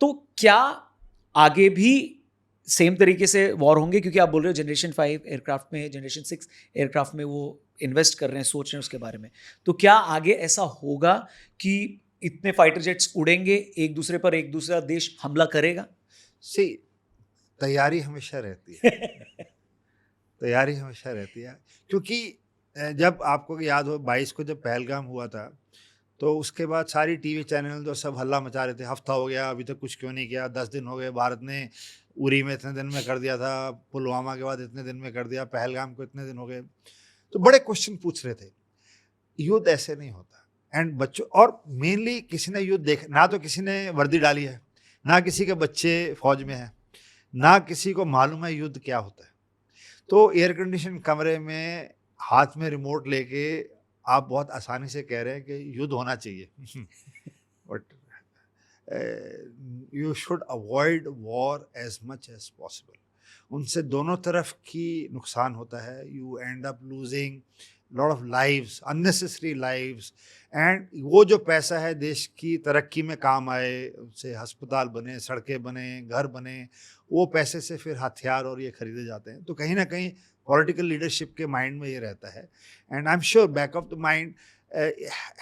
तो क्या आगे भी सेम तरीके से वॉर होंगे, क्योंकि आप बोल रहे हो जनरेशन 5 एयरक्राफ्ट में, जनरेशन 6 एयरक्राफ्ट में वो इन्वेस्ट कर रहे हैं, सोच रहे हैं उसके बारे में, तो क्या आगे ऐसा होगा कि इतने फाइटर जेट्स उड़ेंगे, एक दूसरे पर एक दूसरा देश हमला करेगा? सी, तैयारी हमेशा रहती है। तैयारी हमेशा रहती है, क्योंकि जब आपको याद हो 22 को जब पहलगाम हुआ था, तो उसके बाद सारी टीवी चैनल तो सब हल्ला मचा रहे थे, हफ्ता हो गया अभी तक कुछ क्यों नहीं किया, 10 दिन हो गए, भारत ने उरी में इतने दिन में कर दिया था, पुलवामा के बाद इतने दिन में कर दिया, पहलगाम को इतने दिन हो गए। तो बड़े क्वेश्चन पूछ रहे थे। युद्ध ऐसे नहीं होता। एंड बच्चों, और मेनली किसी ने युद्ध देख, ना तो किसी ने वर्दी डाली है, ना किसी के बच्चे फौज में हैं, ना किसी को मालूम है युद्ध क्या होता है। तो एयर कंडीशन कमरे में हाथ में रिमोट लेके आप बहुत आसानी से कह रहे हैं कि युद्ध होना चाहिए। But you should avoid war as much as possible. उनसे दोनों तरफ की नुकसान होता है। You end up losing lot of lives, unnecessary lives. And वो जो पैसा है देश की तरक्की में काम आए, उनसे अस्पताल बने, सड़कें बने, घर बने, वो पैसे से फिर हथियार और ये खरीदे जाते हैं। तो कहीं ना कहीं पॉलिटिकल लीडरशिप के माइंड में ये रहता है। And I am sure back of the mind,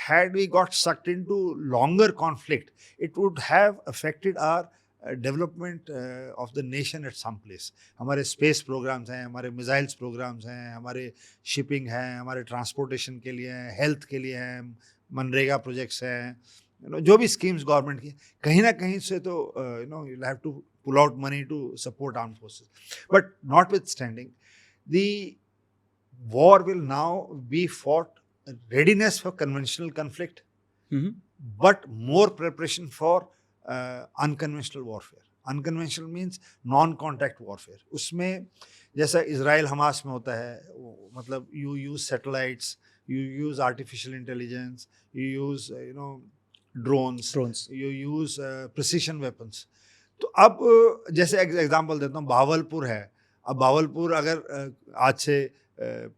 had we got sucked into longer conflict, it would have affected our development of the nation at some place. हमारे स्पेस प्रोग्राम्स हैं, हमारे मिसाइल्स प्रोग्राम्स हैं, हमारे शिपिंग हैं, हमारे ट्रांसपोर्टेशन के लिए हैं, हेल्थ के लिए हैं, मनरेगा प्रोजेक्ट्स हैं, जो भी स्कीम्स गवर्नमेंट की, कहीं ना कहीं से तो you'll have to pull out money to support armed forces. But notwithstanding, the war will now be fought, readiness for conventional conflict, Mhm. but more preparation for unconventional warfare. Unconventional means non contact warfare. उसमें जैसा इजराइल हमास में होता है, मतलब you use satellites, you use artificial intelligence, you use drones, you use precision weapons. तो अब जैसे एग्जांपल देता हूँ, भावलपुर है। अब भावलपुर अगर आज से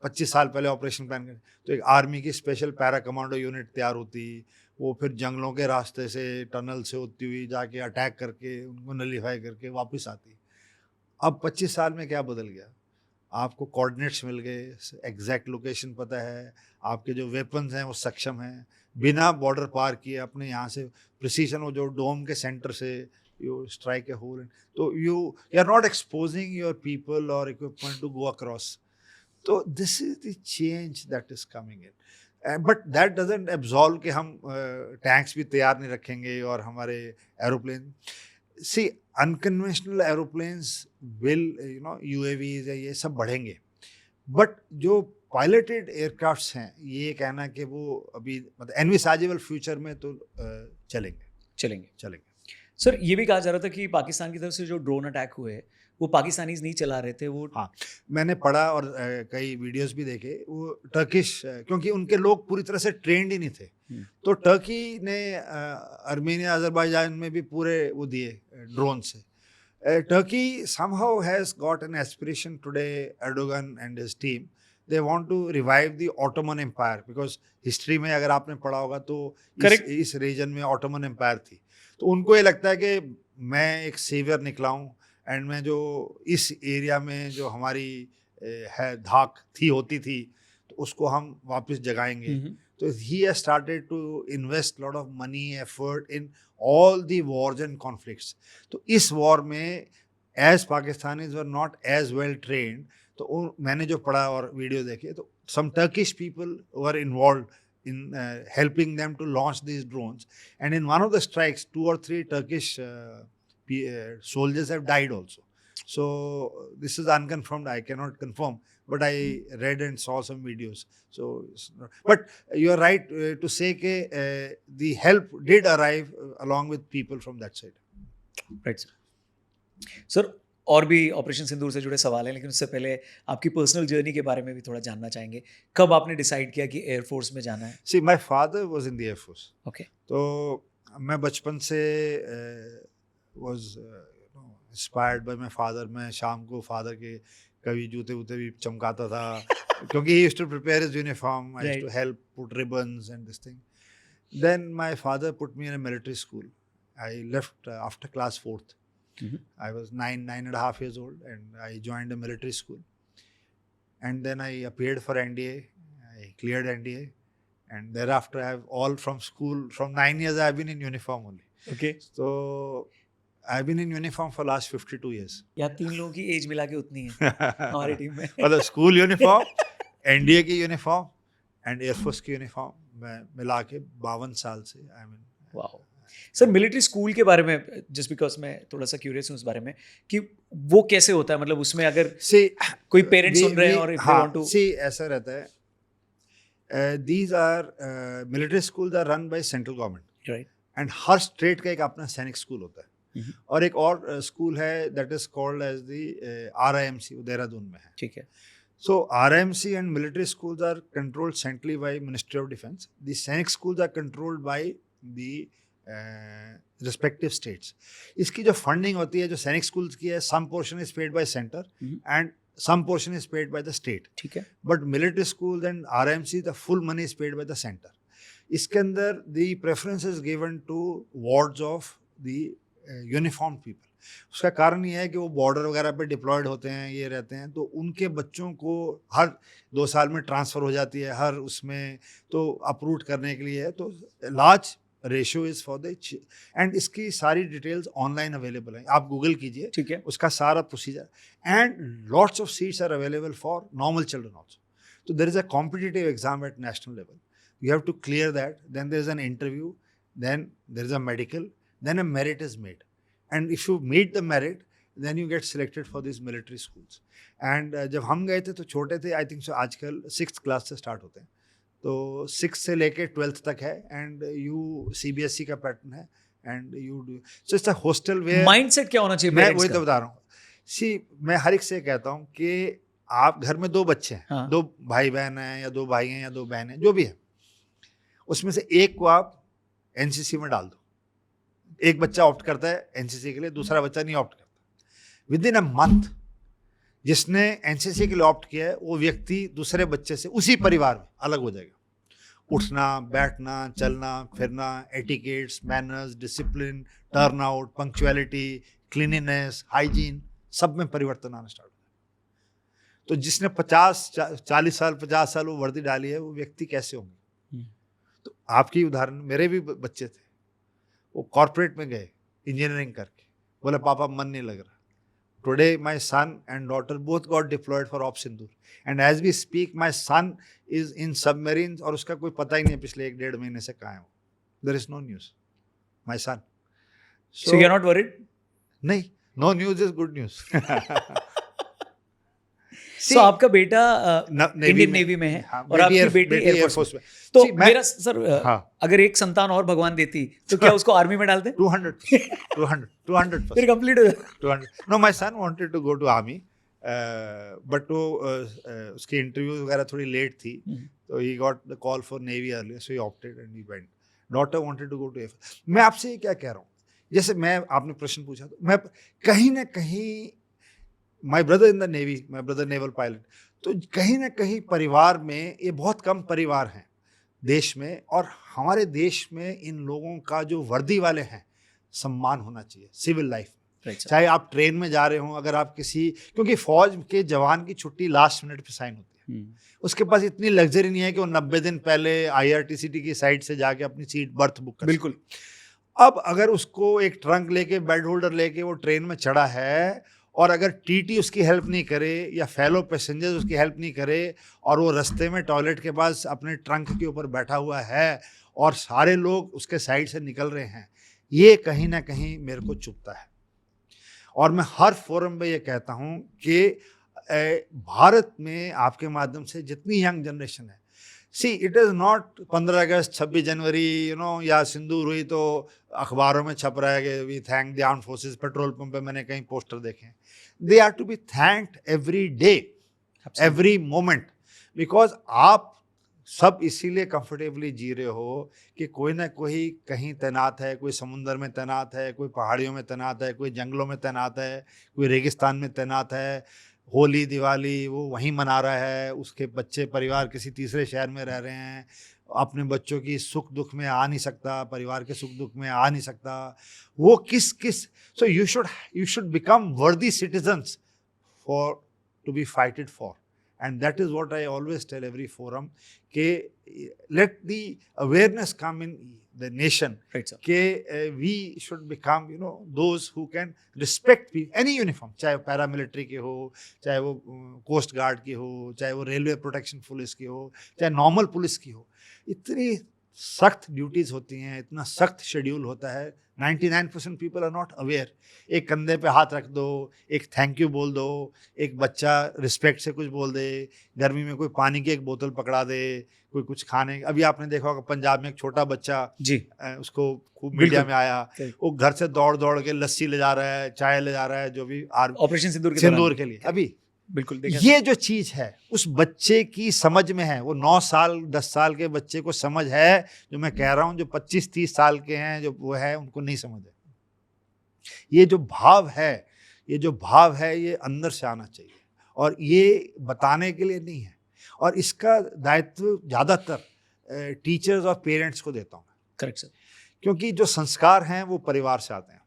25 साल पहले ऑपरेशन प्लान करें तो एक आर्मी की स्पेशल पैरा कमांडो यूनिट तैयार होती, वो फिर जंगलों के रास्ते से टनल से होती हुई जाके अटैक करके उनको नलीफाई करके वापस आती। अब 25 साल में क्या बदल गया? आपको कोऑर्डिनेट्स मिल गए, एग्जैक्ट लोकेशन पता है, आपके जो वेपन्स हैं वो सक्षम हैं, बिना बॉर्डर पार किए अपने यहाँ से प्रिसीजन, वो जो डोम के सेंटर से यू स्ट्राइक ए होल, तो you are not exposing your people और इक्विपमेंट टू गो अक्रॉस। तो this is the change that is coming in, but that doesn't absolve कि हम टैंक्स भी तैयार नहीं रखेंगे और हमारे aeroplane. See unconventional aeroplanes will UAVs है, ये सब बढ़ेंगे, बट जो पायलटेड एयरक्राफ्ट्स हैं, ये कहना कि वो अभी मतलब एनविसाजेबल फ्यूचर में तो चलेंगे। सर, ये भी कहा जा रहा था कि पाकिस्तान की तरफ से जो ड्रोन अटैक हुए वो पाकिस्तानीज नहीं चला रहे थे, वो हाँ, मैंने पढ़ा और कई वीडियोस भी देखे। वो टर्किश, क्योंकि उनके लोग पूरी तरह से ट्रेंड ही नहीं थे, तो टर्की ने अर्मेनिया अजरबैजान में भी पूरे वो दिए ड्रोन से। Turkey somehow has got an aspiration today, Erdogan and his team, they want to revive the Ottoman Empire, because history में अगर आपने पढ़ा होगा तो इस रीजन में ऑटोमन एम्पायर थी। तो उनको ये लगता है कि मैं एक सेवियर निकला हूँ, एंड मैं जो इस एरिया में जो हमारी है धाक होती थी, तो उसको हम वापस जगाएंगे। तो he has started to invest lot of money, effort in all the wars and conflicts. तो इस वॉर में as Pakistanis were not as well trained, तो मैंने जो पढ़ा और वीडियो देखे, तो some Turkish people were involved in helping them to launch these drones, and in one of the strikes 2 or 3 Turkish soldiers have died also. So this is unconfirmed, I cannot confirm, but I read and saw some videos. So but you are right to say that the help did arrive along with people from that side. Right, sir. और भी ऑपरेशन सिंदूर से जुड़े सवाल हैं, लेकिन उससे पहले आपकी पर्सनल जर्नी के बारे में भी थोड़ा जानना चाहेंगे। कब आपने डिसाइड किया कि एयरफोर्स में जाना है? See, my father was in the Air Force. Okay. तो मैं बचपन से was inspired by my father. मैं शाम को फादर के कभी जूते वूते भी चमकाता था, क्योंकि he used to prepare his uniform. I used to help put ribbons and this thing. Then my father put me in a military school. I left after class 4th. I was 9.5 years old, and I joined a military school. And then I appeared for NDA. I cleared NDA, and thereafter I have all from school. From 9 years I have been in uniform only. Okay. So I've been in uniform for last 52 years. या 3 लोगों की एज मिला के उतनी है हमारी टीम में। मतलब स्कूल यूनिफॉर्म, NDA की यूनिफॉर्म एंड एयरफोर्स की यूनिफॉर्म में मिला के 52 साल से I mean. Wow sir, military school के बारे में जस्ट बिकॉज मैं थोड़ा सा क्यूरियस हूँ उस बारे में कि वो कैसे होता है, मतलब उसमें अगर कोई पेरेंट्स सुन रहे हैं और इफ दे वांट टू ऐसा रहता है, these are military schools are run by central government, right, and हर स्टेट का एक अपना सैनिक स्कूल होता है। और एक और स्कूल है that is called as the RIMC, वो देहरादून में है, ठीक है। So RIMC and military schools are controlled centrally by Ministry of Defence. The Sainik schools are controlled by the respective states. इसकी जो फंडिंग होती है जो सैनिक स्कूल्स की है, some portion is paid by center and some portion is paid by the state. ठीक है। But military schools and RIMC, the full money is paid by the center. इसके अंदर the preference is given to wards of the uniformed people. उसका कारण ये है कि वो बॉर्डर वगैरह पे डिप्लॉयड होते हैं, ये रहते हैं, तो उनके बच्चों को हर 2 साल में ट्रांसफ़र हो जाती है, हर उसमें तो अप्रूव करने के लिए है, तो large ratio is for the end इसकी सारी डिटेल्स ऑनलाइन अवेलेबल हैं, आप गूगल कीजिए, ठीक है, उसका सारा procedure, and lots of seats are available for normal children also. तो there is a competitive exam at national level, you have to clear that, then there is an interview, then there is a medical, then a merit is made, and if you meet the merit then you get selected for these military schools. and जब हम गए थे तो छोटे थे, आई थिंक सो आजकल 6th क्लास से स्टार्ट होते हैं, तो 6 से लेके 12th तक है एंड यू सीबीएसई का पैटर्न है and you do so it's a hostel where mindset क्या होना चाहिए मैं पेरेंट्स वही का? तो बता रहा हूँ। सी मैं हर एक से कहता हूँ कि आप घर में 2 बच्चे हैं, हाँ। 2 भाई बहन हैं या 2 भाई हैं या 2 बहन हैं, जो भी है, उसमें से एक को आप एनसीसी में डाल दो। एक बच्चा ऑप्ट करता है एनसीसी के लिए, दूसरा बच्चा नहीं ऑप्ट करता। विद इन अ मंथ जिसने एनसीसी के लिए ऑप्ट किया है वो व्यक्ति दूसरे बच्चे से उसी परिवार में अलग हो जाएगा। उठना, बैठना, चलना फिरना, etiquettes, manners, discipline, turnout, punctuality, cleanliness, hygiene, सब में परिवर्तन आना स्टार्ट हो जाएगा। तो जिसने 40 साल 50 साल वो वर्दी डाली है, वो व्यक्ति कैसे होंगे? तो आपकी उदाहरण, मेरे भी बच्चे थे, वो कॉर्पोरेट में गए इंजीनियरिंग करके, बोले पापा मन नहीं लग रहा। Today my son and daughter both got deployed for op Sindoor and as we speak my son is in submarine और उसका कोई पता ही नहीं है पिछले 1-1.5 महीने से कहाँ है वो। There is no news my son. So you're not worried? नहीं, no news is good news. So आपका बेटा इंडियन नेवी में है हाँ, और आपकी बेटी एयरफोर्स में। तो मेरा सर अगर एक संतान और भगवान देती तो क्या उसको आर्मी में डाल दे? 200% फिर कंप्लीट हो जाए। 200। No my son wanted to go to army but वो उसकी इंटरव्यू वगैरह थोड़ी लेट थी, तो he got the call for navy earlier, so he opted and he went. Daughter wanted to go to air force. मैं आपसे ये क्या कह रहा हूँ, जैसे मैं आपने प्रश्न पूछा तो मैं कहीं ना कहीं, my brother in the navy, my brother naval pilot, तो कहीं ना कहीं परिवार में, ये बहुत कम परिवार हैं देश में, और हमारे देश में इन लोगों का जो वर्दी वाले हैं सम्मान होना चाहिए सिविल लाइफ में। चाहे आप ट्रेन में जा रहे हो, अगर आप किसी, क्योंकि फौज के जवान की छुट्टी लास्ट मिनट पे साइन होती है, उसके पास इतनी लग्जरी नहीं है कि वो 90 दिन पहले आईआरसीटीसी की साइट से जाके अपनी सीट बर्थ बुक कर। बिल्कुल। अब अगर उसको एक ट्रंक लेके, बेड होल्डर लेके वो ट्रेन में चढ़ा है, और अगर टीटी उसकी हेल्प नहीं करे या फेलो पैसेंजर्स उसकी हेल्प नहीं करे, और वो रास्ते में टॉयलेट के पास अपने ट्रंक के ऊपर बैठा हुआ है और सारे लोग उसके साइड से निकल रहे हैं, ये कहीं ना कहीं मेरे को चुभता है। और मैं हर फोरम में ये कहता हूँ कि भारत में आपके माध्यम से जितनी यंग जनरेशन है, सी इट इज़ नॉट 15 अगस्त 26 जनवरी या सिंदूर हुई तो अखबारों में छप रहा है कि we thank the arm forces. Petrol pump पे मैंने कहीं पोस्टर देखे हैं। They are to be thanked every day, every moment, because आप सब इसीलिए कंफर्टेबली जी रहे हो कि कोई ना कोई कहीं तैनात है, कोई समुंदर में तैनात है, कोई पहाड़ियों में तैनात है, कोई जंगलों में तैनात है, कोई रेगिस्तान में तैनात है। होली दिवाली वो वहीं मना रहा है, उसके बच्चे परिवार किसी तीसरे शहर में रह रहे हैं, अपने बच्चों की सुख दुख में आ नहीं सकता, परिवार के सुख दुख में आ नहीं सकता। वो किस so you should become worthy citizens for to be fighted for, and that is what I always tell every forum के let the awareness come in the nation, कि we should become those who can respect any uniform, चाहे वो पैरामिलिट्री की हो, चाहे वो कोस्ट गार्ड की हो, चाहे वो रेलवे प्रोटेक्शन पुलिस की हो, चाहे नॉर्मल पुलिस की हो। इतनी सख्त ड्यूटीज़ होती हैं, इतना सख्त शेड्यूल होता है, 99% पीपल आर नॉट अवेयर। एक कंधे पे हाथ रख दो, एक थैंक यू बोल दो, एक बच्चा रिस्पेक्ट से कुछ बोल दे, गर्मी में कोई पानी की एक बोतल पकड़ा दे, कोई कुछ खाने। अभी आपने देखा होगा पंजाब में एक छोटा बच्चा जी, उसको खूब मीडिया में आया, वो घर से दौड़ दौड़ के लस्सी ले जा रहा है, चाय ले जा रहा है, जो भी ऑपरेशन सिंदूर के लिए। अभी बिल्कुल ये जो चीज है उस बच्चे की समझ में है, वो 9 साल 10 साल के बच्चे को समझ है, जो मैं कह रहा हूँ जो 25-30 साल के हैं जो वो है उनको नहीं समझ है। ये जो भाव है ये अंदर से आना चाहिए, और ये बताने के लिए नहीं है, और इसका दायित्व ज़्यादातर टीचर्स और पेरेंट्स को देता हूँ। Correct sir. क्योंकि जो संस्कार हैं वो परिवार से आते हैं,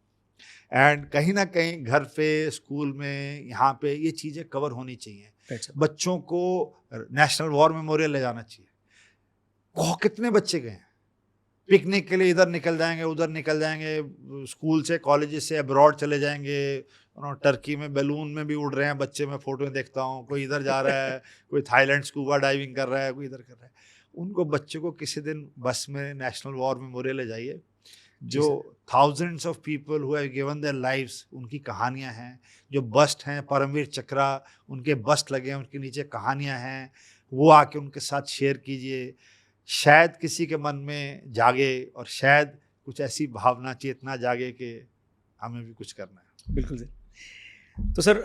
एंड कहीं ना कहीं घर पे, स्कूल में, यहाँ पे ये चीज़ें कवर होनी चाहिए। बच्चों को नेशनल वॉर मेमोरियल ले जाना चाहिए। कितने बच्चे गए हैं पिकनिक के लिए, इधर निकल जाएंगे उधर निकल जाएंगे, स्कूल से कॉलेज से अब्रॉड चले जाएंगे, टर्की में बैलून में भी उड़ रहे हैं बच्चे, मैं फोटो में देखता हूँ, कोई इधर जा रहा है, कोई थाईलैंड स्कूबा डाइविंग कर रहा है, कोई इधर कर रहा है। उनको बच्चे को किसी दिन बस में नेशनल वॉर मेमोरियल ले जाइए, जो thousands of people who have given their lives, उनकी कहानियां हैं, जो बस्ट हैं परमवीर चक्रा, उनके बस्ट लगे हैं, उनके नीचे कहानियां हैं, वो आके उनके साथ शेयर कीजिए। शायद किसी के मन में जागे और शायद कुछ ऐसी भावना चेतना जागे कि हमें भी कुछ करना है। बिल्कुल सर। तो सर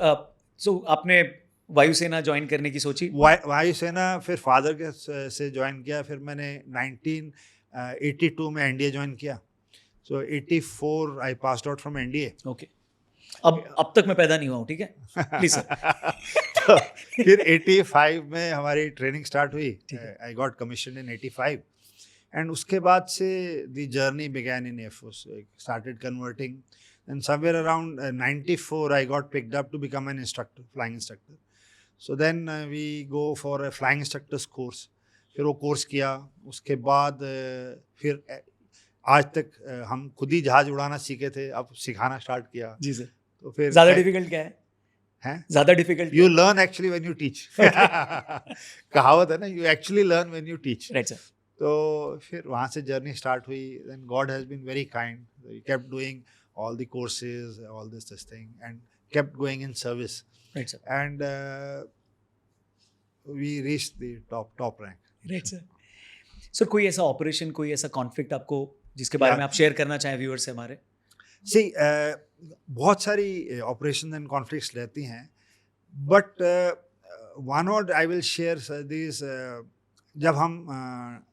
आपने वायुसेना ज्वाइन करने की सोची? वायुसेना फिर फादर के से ज्वाइन किया, फिर मैंने 1982 में एनडीए ज्वाइन किया। सो 84 I passed out from NDA. Okay. अब तक मैं पैदा नहीं हुआ हूँ, ठीक है, प्लीज सर। तो फिर 85 में हमारी ट्रेनिंग स्टार्ट हुई। ठीक है। I got commission in 85 and उसके बाद से the journey began in air force, started converting and somewhere around 94 I got picked up to become an instructor, flying instructor. So then we go for a flying instructors course. फिर वो कोर्स किया, उसके बाद फिर आज तक हम खुद ही जहाज उड़ाना सीखे थे, अब सिखाना स्टार्ट किया। जी सर। तो फिर ज्यादा डिफिकल्ट क्या है? हैं? ज्यादा difficult you learn actually when you teach. कहावत है ना, you actually learn when you teach. Right sir. तो फिर वहाँ से जर्नी स्टार्ट हुई। Then God has been very kind, he kept doing all the courses, all this thing and kept going in service right sir. And we reached the top rank. Right sir. Sir कोई ऐसा ऑपरेशन, कोई ऐसा कॉन्फ्लिक्ट आपको जिसके बारे में आप शेयर करना चाहें व्यूअर्स से हमारे? सी बहुत सारी ऑपरेशन एंड कॉन्फ्लिक्ट्स रहती हैं, but one word I will share this. जब हम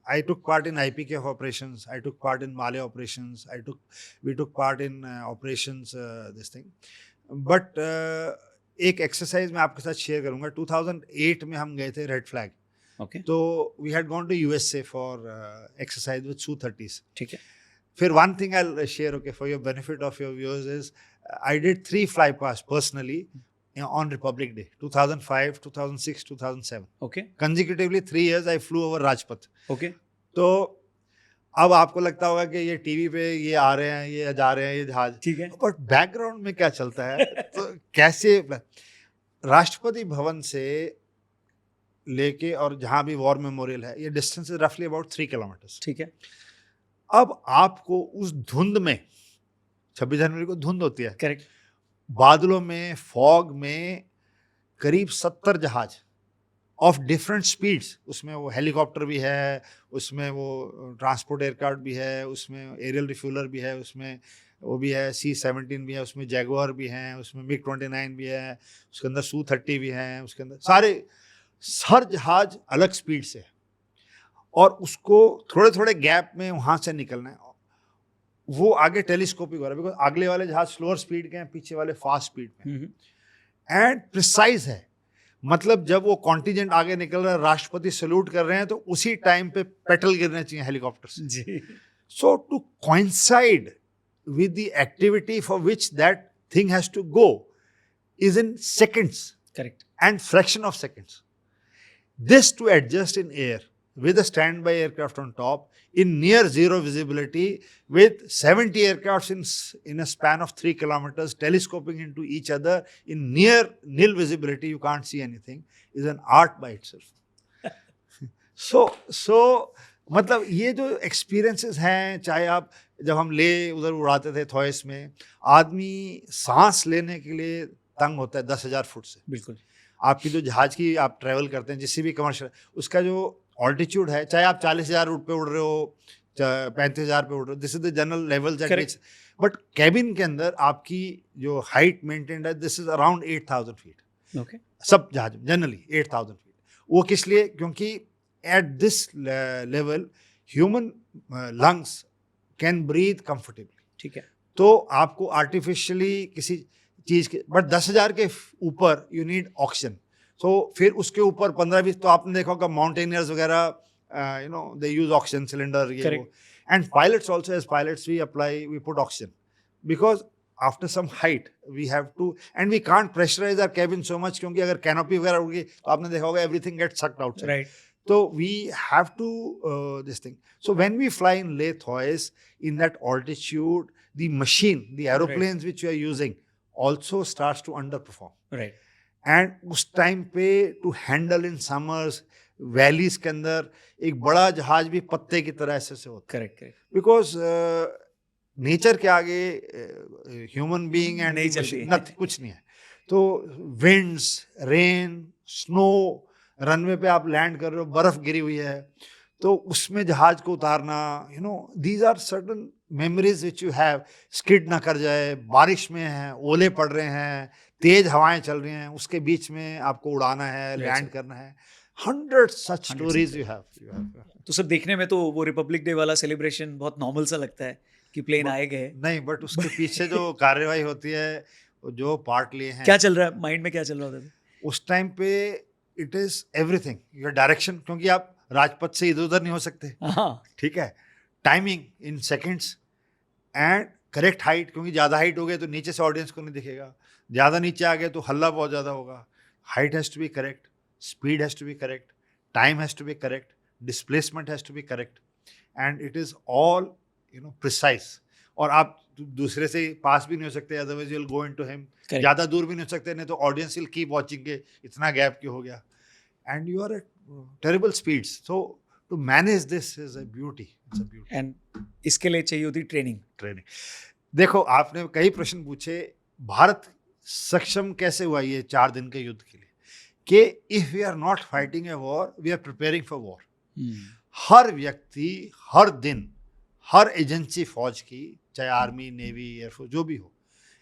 I took part in IPK operations, I took part in Male operations, we took part in operations this thing, but एक एक्सरसाइज मैं आपके साथ शेयर करूंगा। 2008 में हम गए थे रेड फ्लैग। ओके। तो we had gone to USA for exercise with Su-30s। ठीक है। फिर one thing I'll share, okay, for your benefit of your viewers is I did 3 flypasts personally on Republic Day, 2005, 2006, 2007. Okay. Consecutively 3 years I flew over Rajpath. Okay. तो अब आपको लगता होगा कि ये टीवी पे ये आ रहे हैं, ये जा रहे हैं, ये जहाज, ठीक है। बट बैकग्राउंड में क्या चलता है? तो कैसे राष्ट्रपति भवन से लेके और जहाँ भी वॉर मेमोरियल है, ये डिस्टेंस इज रफली अबाउट 3 किलोमीटर्स। ठीक है। अब आपको उस धुंध में, 26 जनवरी को धुंध होती है, करेक्ट। बादलों में, फॉग में, करीब 70 जहाज ऑफ डिफरेंट स्पीड्स, उसमें वो हेलीकॉप्टर भी है, उसमें वो ट्रांसपोर्ट एयरक्राफ्ट भी है, उसमें एरियल रिफ्यूलर भी है, उसमें वो भी है, C-17 भी है, उसमें जैगुआर भी हैं, उसमें MiG-29 भी है, उसके अंदर Su-30 भी हैं, उसके अंदर सारे हर जहाज अलग स्पीड से, और उसको थोड़े थोड़े गैप में वहाँ से निकलना है। वो आगे टेलीस्कोपिक हो रहा है, बिकॉज अगले वाले जहाज स्लोअर स्पीड के हैं, पीछे वाले फास्ट स्पीड में, एंड प्रिसाइज है। मतलब जब वो कॉन्टिजेंट आगे निकल रहा है, राष्ट्रपति सैल्यूट कर रहे हैं, तो उसी टाइम पे पेटल गिरने चाहिए हेलीकॉप्टर से। जी। So to coincide with the activity for which that thing has to go is in seconds, correct, and fraction of seconds. This to adjust in air with a standby aircraft on top in near zero visibility with 70 aircrafts in a span of 3 kilometers telescoping into each other in near nil visibility, you can't see anything, is an art by itself. so मतलब ये जो experiences हैं, चाहे आप जब हम उधर उड़ाते थे थॉयस में, आदमी सांस लेने के लिए तंग होता है 10,000 फुट से। बिल्कुल। आपकी जो जहाज की आप ट्रैवल करते हैं, जिससे भी कमर्शियल, उसका जो ऑल्टीट्यूड है, चाहे आप 40,000 फुट पे उड़ रहे हो, 35,000 पे उड़ रहे हो, this is the general level at which, but cabin के अंदर आपकी जो हाइट मेंटेन्ड है, this is around 8,000 feet. Okay. सब जहाज जनरली 8,000 फीट। वो किस लिए? क्योंकि at this level human lungs can breathe comfortably. ठीक है। तो आपको आर्टिफिशियली किसी चीज़ के, बट 10,000 के ऊपर यू नीड ऑक्सीजन। सो फिर उसके ऊपर 15-20, तो आपने देखा होगा माउंटेनियर्स वगैरह, you know, they use oxygen cylinder, ये वो, and pilots also, as pilots we put oxygen, because after some height we have to, and we can't pressurise our cabin so much, क्योंकि अगर कैनोपी वगैरह उड़ गई तो आपने देखा होगा everything gets sucked out, right. तो we have to this thing. So when we fly in Leh Thoise in that altitude, the machine, the aeroplanes which we are using also starts to underperform. Right. And उस टाइम पे to handle in summers valleys के अंदर एक बड़ा जहाज भी पत्ते की तरह ऐसे से होता है। Correct, correct. बिकॉज नेचर के आगे ह्यूमन बीइंग एंड नथिंग, कुछ नहीं है। तो विंड्स, रेन, स्नो, रनवे पे आप लैंड कर रहे हो, बर्फ गिरी हुई है, तो उसमें जहाज को उतारना, these are certain memories which you have. Skid ना कर जाए, बारिश में है, ओले पड़ रहे हैं, तेज हवाएं चल रही हैं, उसके बीच में आपको उड़ाना है, लैंड करना है। 100 सच स्टोरीज यू हैव। तो सर देखने में तो वो रिपब्लिक डे वाला सेलिब्रेशन बहुत नॉर्मल सा लगता है कि प्लेन आए गए। नहीं, बट उसके पीछे जो कार्यवाही होती है, जो पार्ट लिए हैं, क्या चल रहा है माइंड में, क्या चल रहा होता है? उस टाइम पे it is everything, your direction, क्योंकि आप राजपथ से इधर उधर नहीं हो सकते। हाँ, ठीक है, timing in seconds and correct height, क्योंकि ज़्यादा हाइट हो गए तो नीचे से ऑडियंस को नहीं दिखेगा, ज़्यादा नीचे आ गए तो हल्ला बहुत ज़्यादा होगा। Height has to be correct, speed has to be correct, time has to be correct, displacement has to be correct, and it is all precise. और आप दूसरे से पास भी नहीं हो सकते, otherwise you will go into him. ज़्यादा दूर भी नहीं हो सकते, नहीं तो ऑडियंस विल कीप वाचिंग के इतना गैप क्यों हो गया, and you are at terrible speeds. So to manage this is a beauty, it's a beauty. And इसके लिए चाहिए होती ट्रेनिंग। देखो, आपने कई प्रश्न पूछे, भारत सक्षम कैसे हुआ ये 4 दिन के युद्ध के लिए, कि if we are not fighting a war, we are preparing for war. हर व्यक्ति, हर दिन, हर एजेंसी फौज की, चाहे आर्मी, नेवी, एयरफोर्स, जो भी हो,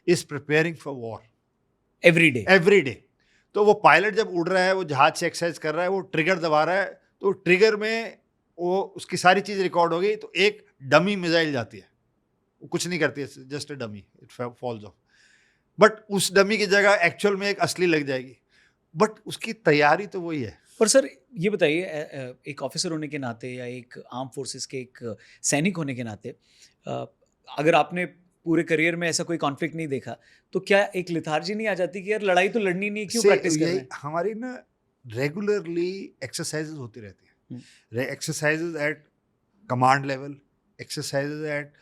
is preparing for war every day. तो वो पायलट जब उड़ रहा है, वो जहाज से एक्सरसाइज कर रहा है, वो ट्रिगर दबा रहा है, तो ट्रिगर में वो उसकी सारी चीज़ रिकॉर्ड हो गई, तो एक डमी मिसाइल जाती है, वो कुछ नहीं करती है, just a dummy, it falls of. But उस डमी की जगह एक्चुअल में एक असली लग जाएगी, बट उसकी तैयारी तो वही है। पर सर ये बताइए, एक ऑफिसर होने के नाते या एक आर्म फोर्सेस के एक सैनिक होने के नाते, अगर आपने पूरे करियर में ऐसा कोई कॉन्फ्लिक्ट नहीं देखा, तो क्या एक लिथार्जी नहीं आ जाती कि यार लड़ाई तो लड़नी नहीं, क्यों प्रैक्टिस कर रहे हैं? हमारी ना रेगुलरली एक्सरसाइजेज होती रहती है, exercises at command level, exercises at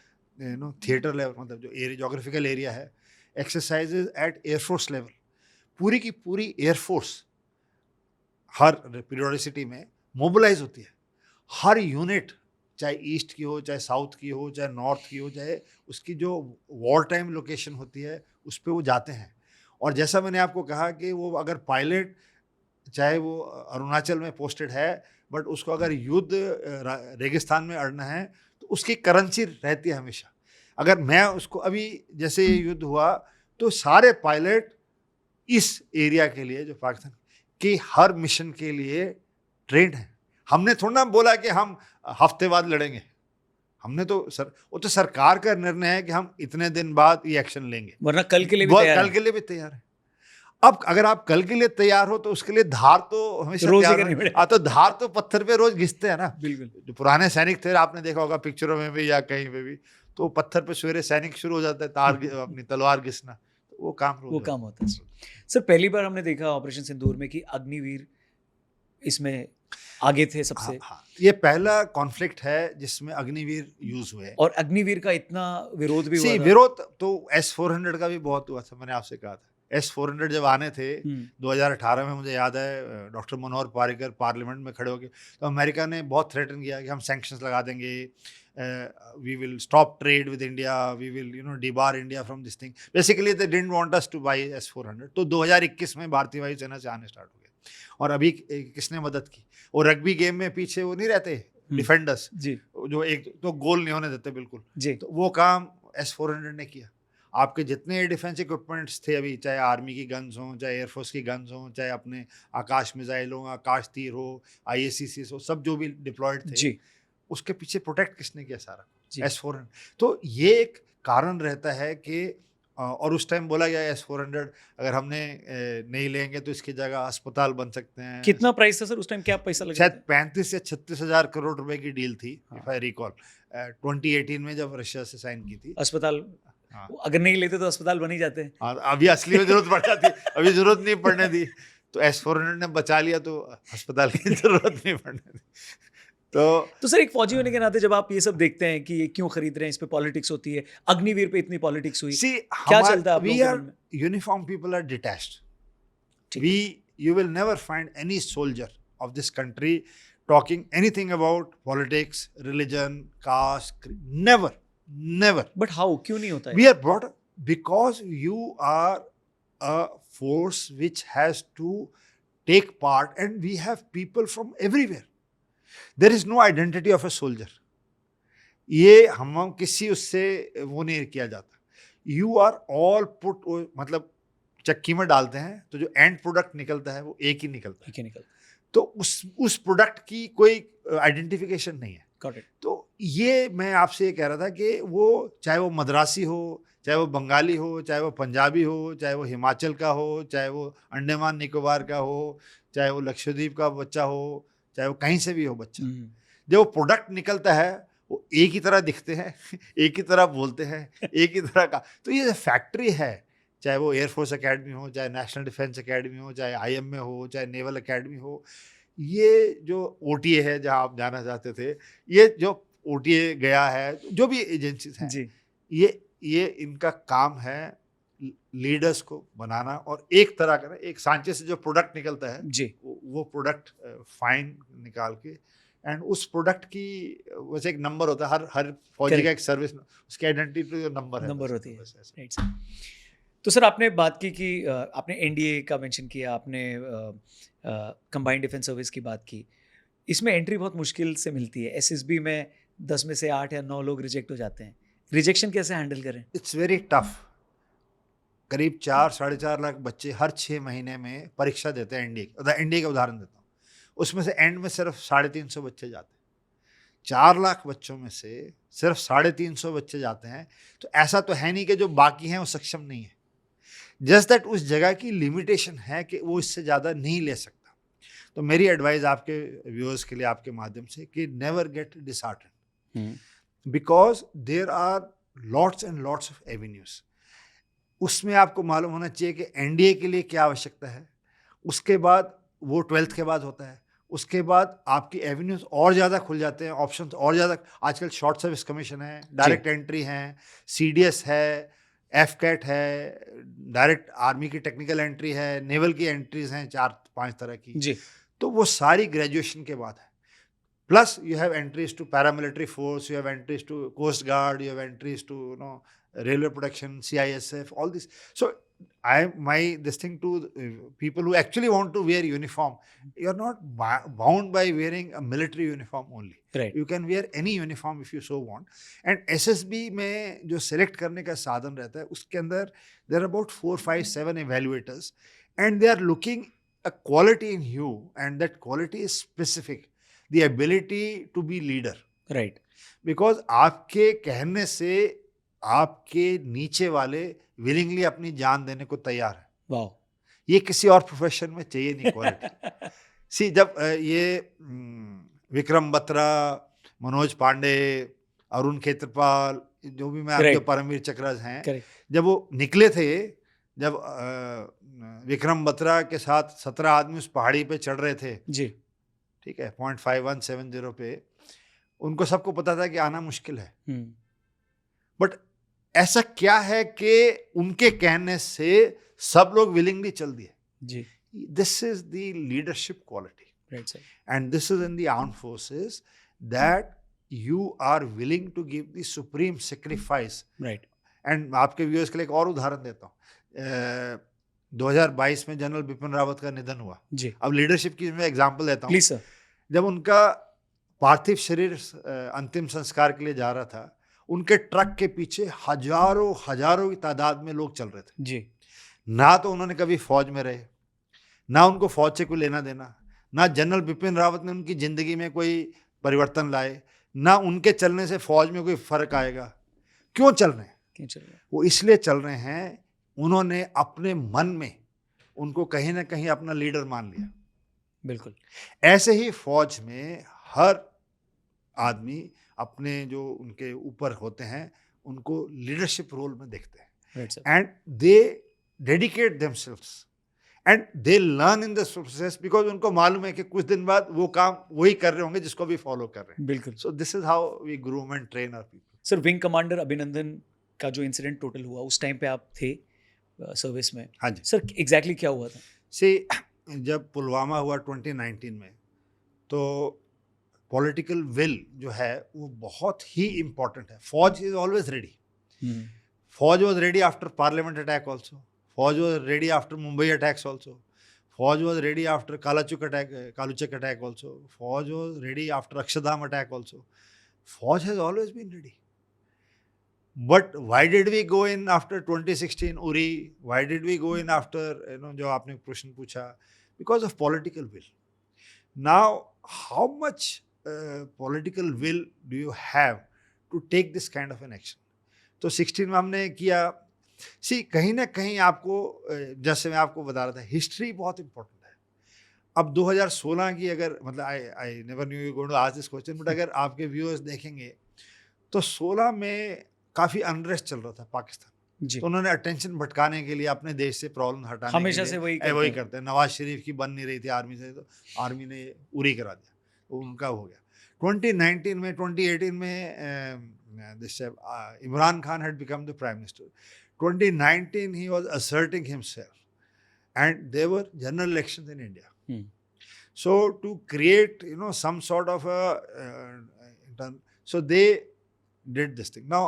theatre level, मतलब जो एरिया, जोग्राफिकल एरिया है, एक्सरसाइजेज एट एयरफोर्स लेवल। पूरी की पूरी एयरफोर्स हर पीरियोडिसिटी में मोबिलाइज होती है। हर यूनिट, चाहे ईस्ट की हो, चाहे साउथ की हो, चाहे नॉर्थ की हो, चाहे उसकी जो वॉर टाइम लोकेशन होती है उस पर वो जाते हैं। और जैसा मैंने आपको कहा कि वो अगर पायलट, चाहे वो अरुणाचल में पोस्टेड है, बट उसको अगर युद्ध रेगिस्तान में अड़ना है तो उसकी करेंसी रहती है हमेशा। अगर मैं उसको, अभी जैसे ये युद्ध हुआ, तो सारे पायलट इस एरिया के लिए, जो पाकिस्तान की हर मिशन के लिए ट्रेंड है। हमने थोड़ा ना बोला कि हम हफ्ते बाद लड़ेंगे, हमने तो वो तो सरकार का निर्णय है कि हम इतने दिन बाद ये एक्शन लेंगे, वरना कल के लिए भी तैयार कल के लिए भी तैयार है। अब अगर आप कल के लिए तैयार हो तो उसके लिए धार तो हमेशा रोज तैयार करनी है। तो धार तो पत्थर पे रोज घिसते हैं ना। बिल्कुल। जो पुराने सैनिक थे, आपने देखा होगा पिक्चरों में भी या कहीं पे भी, तो पत्थर पे सवेरे सैनिक शुरू हो जाता है तार अपनी तलवार घिसना, तो वो काम होता है। सर पहली बार हमने देखा ऑपरेशन सिंदूर में कि अग्निवीर इसमें आगे थे सबसे। हाँ, ये पहला कॉन्फ्लिक्ट है जिसमें अग्निवीर यूज हुए। और अग्निवीर का इतना विरोध भी हुआ था। विरोध तो S-400 का भी बहुत हुआ था, मैंने आपसे कहा था। S-400 जब आने थे 2018 में, मुझे याद है डॉक्टर मनोहर पारिकर पार्लियामेंट में खड़े होकर, तो अमेरिका ने बहुत थ्रेटन किया कि हम सैंक्शंस लगा देंगे, we will stop trade with India, we will debar India from this thing. Basically they didn't want us to buy S-400। तो 2021 में भारतीय वायुसेना से आने स्टार्ट हो गए। और अभी किसने मदद की? और रग्बी गेम में पीछे वो नहीं रहते डिफेंडर्स जी, जो एक तो गोल नहीं होने देते बिल्कुल जी, तो वो काम S-400 ने किया। आपके जितने डिफेंस इक्विपमेंट्स थे अभी, चाहे आर्मी की गन्स हों, चाहे एयरफोर्स की गन्स हों, चाहे अपने आकाश मिसाइल हो, आकाश तीर हो, IACC हो, सब जो भी डिप्लॉयड थे जी, उसके पीछे प्रोटेक्ट किसने किया? सारा S-400। तो ये एक कारण रहता है कि, और उस टाइम बोला गया S-400 अगर हमने नहीं लेंगे तो इसकी जगह अस्पताल बन सकते हैं। कितना प्राइस था सर उस टाइम, क्या पैसा लगा? शायद 35 या 36 हजार करोड़ रुपए की डील थी, इफ आई रिकॉल, 2018 में जब रशिया से साइन की थी। अस्पताल, अगर नहीं लेते तो अस्पताल बन ही जाते हैं। अभी असली में जरूरत पड़ जाती, अभी जरूरत नहीं पड़ने दी, तो S-400 ने बचा लिया, तो अस्पताल की जरूरत नहीं पड़ने दी। तो सर एक फौजी होने के नाते जब आप ये सब देखते हैं कि ये क्यों खरीद रहे हैं, इस पे पॉलिटिक्स होती है, अग्निवीर पे इतनी पॉलिटिक्स हुई, क्या चलता है? We are uniform people are detached. You will never find any soldier of this country talking anything about politics, religion, caste, never. But how? क्यों नहीं होता है? We are brought up because you are a force which has to take part, and we have people from everywhere. There is no identity of a soldier. ये हम किसी उससे वो नहीं किया जाता। यू आर ऑल पुट, मतलब चक्की में डालते हैं तो जो एंड प्रोडक्ट निकलता है वो एक ही निकलता है। ठीक है, निकल। तो उस प्रोडक्ट की कोई आइडेंटिफिकेशन नहीं है। Got it. तो ये मैं आपसे ये कह रहा था कि वो चाहे वो मद्रासी हो, चाहे वो बंगाली हो, चाहे वो पंजाबी हो, चाहे वो हिमाचल का हो, चाहे वो अंडमान निकोबार का हो, चाहे वो लक्षद्वीप का बच्चा हो, चाहे वो कहीं से भी हो बच्चा, जब वो प्रोडक्ट निकलता है वो एक ही तरह दिखते हैं, एक ही तरह बोलते हैं, एक ही तरह का। तो ये फैक्ट्री है, चाहे वो एयरफोर्स एकेडमी हो, चाहे नेशनल डिफेंस एकेडमी हो, चाहे IMA हो, चाहे नेवल एकेडमी हो। ये जो OTA है जहाँ आप जाना चाहते थे, ये जो OTA गया है, जो भी एजेंसीज हैं जी, ये इनका काम है लीडर्स को बनाना और एक तरह का ना, एक सांचे से जो प्रोडक्ट निकलता है जी, वो प्रोडक्ट फाइन निकाल के, एंड उस प्रोडक्ट की वैसे एक नंबर होता है, हर फौजी Correct. का एक सर्विस उसकी आइडेंटिटी नंबर है, नंबर बस, होती है। बस ऐसा। Right sir. तो सर आपने बात की कि आपने NDA का मेंशन किया, आपने कंबाइंड डिफेंस सर्विस की बात की। इसमें एंट्री बहुत मुश्किल से मिलती है। SSB में 10 में से 8 या 9 लोग रिजेक्ट हो जाते हैं। रिजेक्शन कैसे हैंडल करें? It's very tough. करीब 4-4.5 लाख बच्चे हर 6 महीने में परीक्षा देते हैं। NDA का उदाहरण देता हूँ, उसमें से एंड में सिर्फ 350 बच्चे जाते हैं। 4 लाख बच्चों में से सिर्फ 350 बच्चे जाते हैं। तो ऐसा तो है नहीं कि जो बाकी हैं वो सक्षम नहीं है, जस्ट दैट उस जगह की लिमिटेशन है कि वो इससे ज़्यादा नहीं ले सकता। तो मेरी एडवाइस आपके व्यूअर्स के लिए आपके माध्यम से कि never get disheartened, because there are lots and lots of avenues. उसमें आपको मालूम होना चाहिए कि NDA के लिए क्या आवश्यकता है, उसके बाद वो 12th के बाद होता है, उसके बाद आपकी एवेन्यूज और ज़्यादा खुल जाते हैं, ऑप्शंस और ज़्यादा। आजकल शॉर्ट सर्विस कमीशन है, डायरेक्ट एंट्री है, CDS है, FCAT है, डायरेक्ट आर्मी की टेक्निकल एंट्री है, नेवल की एंट्रीज हैं 4-5 तरह की। जी, तो वो सारी ग्रेजुएशन के बाद है। Plus you have entries to paramilitary force, you have entries to coast guard, you have entries to railway protection, CISF, all this. So this thing to people who actually want to wear uniform, you're not bound by wearing a military uniform only. Right. You can wear any uniform if you so want. And SSB में जो select करने का साधन रहता है, उसके अंदर there are about 4, 5, 7 evaluators, and they are looking a quality in you, and that quality is specific, the ability to be leader. Right. Because आपके कहने से आपके नीचे वाले विलिंगली अपनी जान देने को तैयार है। वाओ। ये किसी और प्रोफेशन में चाहिए नहीं क्वालिटी। सी जब ये विक्रम बत्रा, मनोज पांडे, अरुण खेत्रपाल, जो भी मैं आपके परमवीर चक्रज हैं, जब वो निकले थे, जब विक्रम बत्रा के साथ 17 आदमी उस पहाड़ी पे चढ़ रहे थे जी, ठीक है, 0.5170 पे, उनको सबको पता था कि आना मुश्किल है। बट ऐसा क्या है कि उनके कहने से सब लोग विलिंगली चल दिए। जी, this is the leadership quality, right sir. And this is in the armed forces, that you are willing to give the supreme sacrifice. Right. And आपके व्यूअर्स के लिए एक और उदाहरण देता हूँ। 2022 में जनरल बिपिन रावत का निधन हुआ। जी, अब लीडरशिप की मैं एग्जांपल देता हूँ। Please sir. जब उनका पार्थिव शरीर अंतिम संस्कार के लिए जा रहा था, उनके ट्रक के पीछे हजारों की तादाद में लोग चल रहे थे। जी, ना तो उन्होंने कभी फौज में रहे, ना उनको फौज से कोई लेना देना, ना जनरल बिपिन रावत ने उनकी जिंदगी में कोई परिवर्तन लाए, ना उनके चलने से फौज में कोई फर्क आएगा। क्यों चल रहे हैं? क्यों चल रहे हैं? वो इसलिए चल रहे हैं, उन्होंने अपने मन में उनको कहीं ना कहीं अपना लीडर मान लिया। बिल्कुल। ऐसे ही फौज में हर आदमी अपने जो उनके ऊपर होते हैं उनको लीडरशिप रोल में देखते हैं, right sir. And they dedicate themselves and they learn in this process, because उनको मालूम है कि कुछ दिन बाद वो काम वही कर रहे होंगे जिसको भी फॉलो कर रहे हैं। बिल्कुल। So this is how we groom and train our people. Sir, wing commander Abhinandan का जो इंसिडेंट टोटल हुआ, उस टाइम पे आप थे सर्विस में। हाँ जी सर, एग्जैक्टली क्या हुआ था? से जब पुलवामा हुआ 2019 में, तो पॉलिटिकल विल जो है वो बहुत ही इम्पोर्टेंट है। फौज इज ऑलवेज रेडी। फौज was ready after parliament attack also, फौज was ready after Mumbai attacks also, Fauj was ready after Kaluchak attack also. Fauj was ready after Akshardham attack also. Fauj has always been ready. But why did we go in after 2016 Uri? Why did we go in after, जो आपने प्रश्न पूछा? Because of political will. Now, how much political will do you have to take this kind of an action? तो 16 में हमने किया. कहीं ना कहीं आपको, जैसे मैं आपको बता रहा था, हिस्ट्री बहुत इंपॉर्टेंट है. अब 2016 की अगर, मतलब I never knew you going to ask this question, but अगर आपके व्यूअर्स देखेंगे तो 16 में काफ़ी अनरेस्ट चल रहा था पाकिस्तान. तो उन्होंने अटेंशन भटकाने के लिए अपने देश से प्रॉब्लम हटाने हमेशा के से लिए वही करते हैं. नवाज शरीफ की बन नहीं रही थी आर्मी से, तो आर्मी ने उरी करा दिया, तो उनका हो गया. 2019 में 2018 में this Imran Khan had become the prime minister. 2019 he was asserting himself, and there were general elections in India. So to create some sort of so they did this thing. Now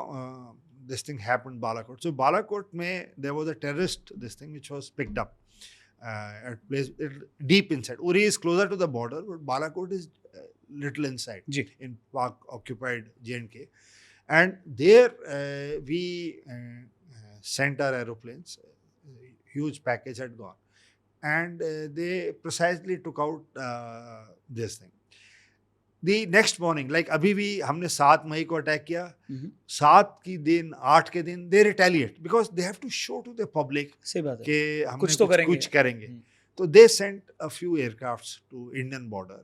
this thing happened Balakot. So Balakot mein there was a terrorist which was picked up at place deep inside. Uri is closer to the border, but Balakot is little inside in Pak occupied J&K. And there we sent our aeroplanes. Huge package had gone, and they precisely took out this thing. The next morning, like अभी भी हमने 7 मई को अटैक किया, 8 के दिन they retaliate because they have to show to the public कि हम कुछ करेंगे. तो they sent a few aircrafts to Indian border,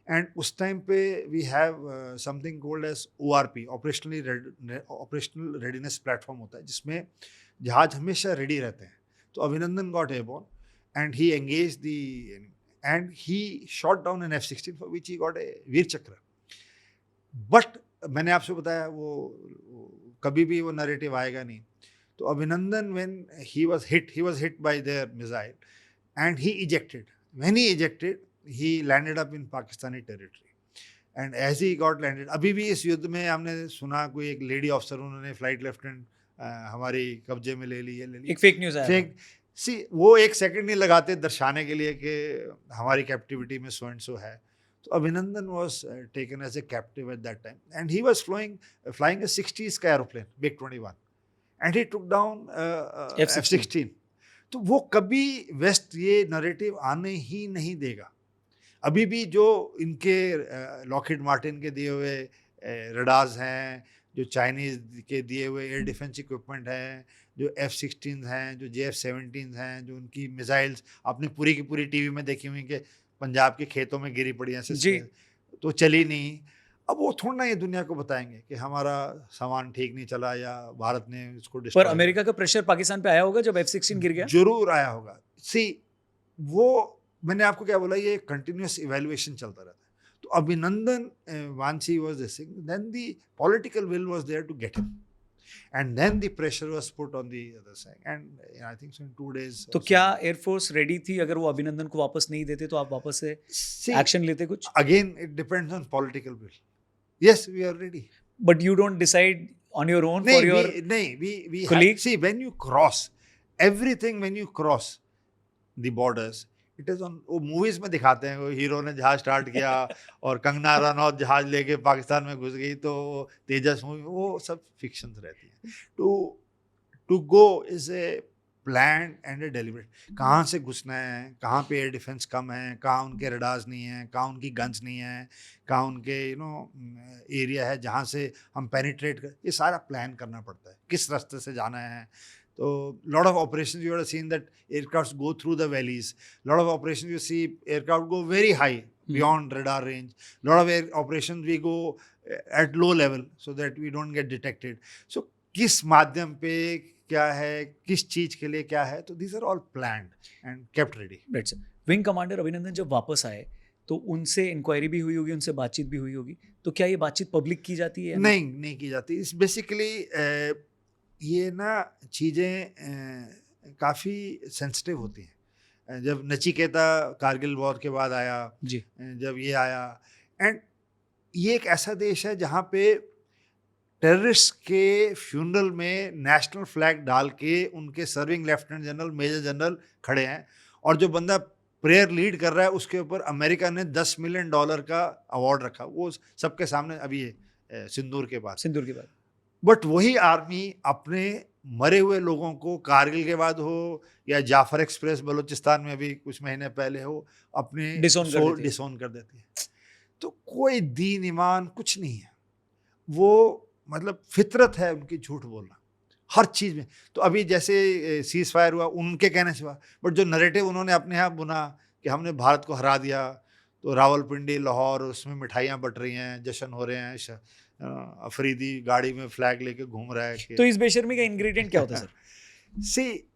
and उस टाइम पे we have something called as ORP, operational readiness platform होता है, जिसमें जहाज हमेशा रेडी रहते हैं. तो अभिनंदन got airborne and he engaged the enemy. And he shot down an F-16 for which he got a Veer Chakra. But मैंने आपसे बताया वो कभी भी वो नैरेटिव आएगा नहीं. तो अभिनंदन when he was hit by their missile and he ejected. When he ejected, he landed up in Pakistani territory. And as he got landed, अभी भी इस युद्ध में हमने सुना कोई एक लेडी ऑफिसर उन्होंने फ्लाइट लेफ्टिनेंट हमारी कब्जे में ले ली. एक फेक न्यूज़ आया. वो एक सेकंड नहीं लगाते दर्शाने के लिए कि हमारी कैप्टिविटी में सो एंड सो है. तो Abhinandan was taken as a captive at that time, and he was flying a 60s का aeroplane MiG-21, and he took down F-16. तो वो कभी वेस्ट ये नैरेटिव आने ही नहीं देगा. अभी भी जो इनके लॉकहीड मार्टिन के दिए हुए रडार्स हैं, जो चाइनीज़ के दिए हुए एयर डिफेंस इक्विपमेंट हैं, जो F-16 हैं, जो JF-17 हैं, जो उनकी मिसाइल्स आपने पूरी की पूरी टीवी में देखी हुई कि पंजाब के खेतों में गिरी पड़ी हैं, तो चली नहीं. अब वो थोड़ा ना ये दुनिया को बताएंगे कि हमारा सामान ठीक नहीं चला या भारत ने इसको डिस्ट्रॉय. पर अमेरिका का प्रेशर पाकिस्तान पे आया होगा जब F-16 गिर गया. जरूर आया होगा. वो मैंने आपको क्या बोला, ये कंटिन्यूस इवैल्यूएशन चलता रहता है. तो अभिनंदन once he was this thing, then the political will was there to get him, and then the pressure was put on the other side, and I think so in 2 days. तो क्या एयरफोर्स रेडी थी? अगर वो अभिनंदन को वापस नहीं देते तो आप वापस से एक्शन लेते कुछ? Again, it depends on political will. Yes, we are ready. But you don't decide on your own for your colleagues? See, when you cross everything, when you cross the borders, it is on. वो मूवीज़ में दिखाते हैं वो हीरो ने जहाज स्टार्ट किया और कंगना रनौत जहाज लेके पाकिस्तान में घुस गई, तो तेजस मूवी, वो सब फिक्शंस रहती हैं. To go is a plan and a deliberate. कहाँ से घुसना है, कहाँ पे एयर डिफेंस कम है, कहाँ उनके रडार्स नहीं हैं, कहाँ उनकी गन्स नहीं हैं, कहाँ उनके एरिया है जहाँ से हम पेनिट्रेट कर, ये सारा प्लान करना पड़ता है. किस रास्ते से जाना है. So lot of operations you have seen that aircrafts go through the valleys. Lot of operations you see aircraft go very high beyond radar range. Lot of operations we go at low level so that we don't get detected. So किस माध्यम पे क्या है, किस चीज के लिए क्या है, तो these are all planned and kept ready. Right sir. Wing commander अभिनंदन जब वापस आए तो उनसे इंक्वायरी भी हुई होगी, उनसे बातचीत भी हुई होगी, तो क्या ये बातचीत पब्लिक की जाती है? नहीं की जाती. इस बेसिकली ये ना चीज़ें काफ़ी सेंसिटिव होती हैं. जब नचिकेता कारगिल वॉर के बाद आया जी, जब ये आया, एंड ये एक ऐसा देश है जहाँ पे टेररिस्ट के फ्यूनरल में नेशनल फ्लैग डाल के उनके serving lieutenant general, major general खड़े हैं, और जो बंदा प्रेयर लीड कर रहा है, उसके ऊपर अमेरिका ने $10 मिलियन का अवार्ड रखा, वो सबके सामने अभी है सिंदूर के बाद। बट वही आर्मी अपने मरे हुए लोगों को कारगिल के बाद हो या जाफर एक्सप्रेस बलूचिस्तान में अभी कुछ महीने पहले हो, अपने डिसोन कर देती है। तो कोई दीन ईमान कुछ नहीं है, वो मतलब फितरत है उनकी झूठ बोलना हर चीज़ में। तो अभी जैसे सीज फायर हुआ उनके कहने से हुआ, बट जो नरेटिव उन्होंने अपने यहाँ बुना कि हमने भारत को हरा दिया, तो रावलपिंडी, लाहौर, उसमें मिठाइयाँ बट रही हैं, जश्न हो रहे हैं, अफरीदी गाड़ी में फ्लैग लेके घूम रहा है। तो इस बेशर्मी का इंग्रेडिएंट क्या होता है सर? सी,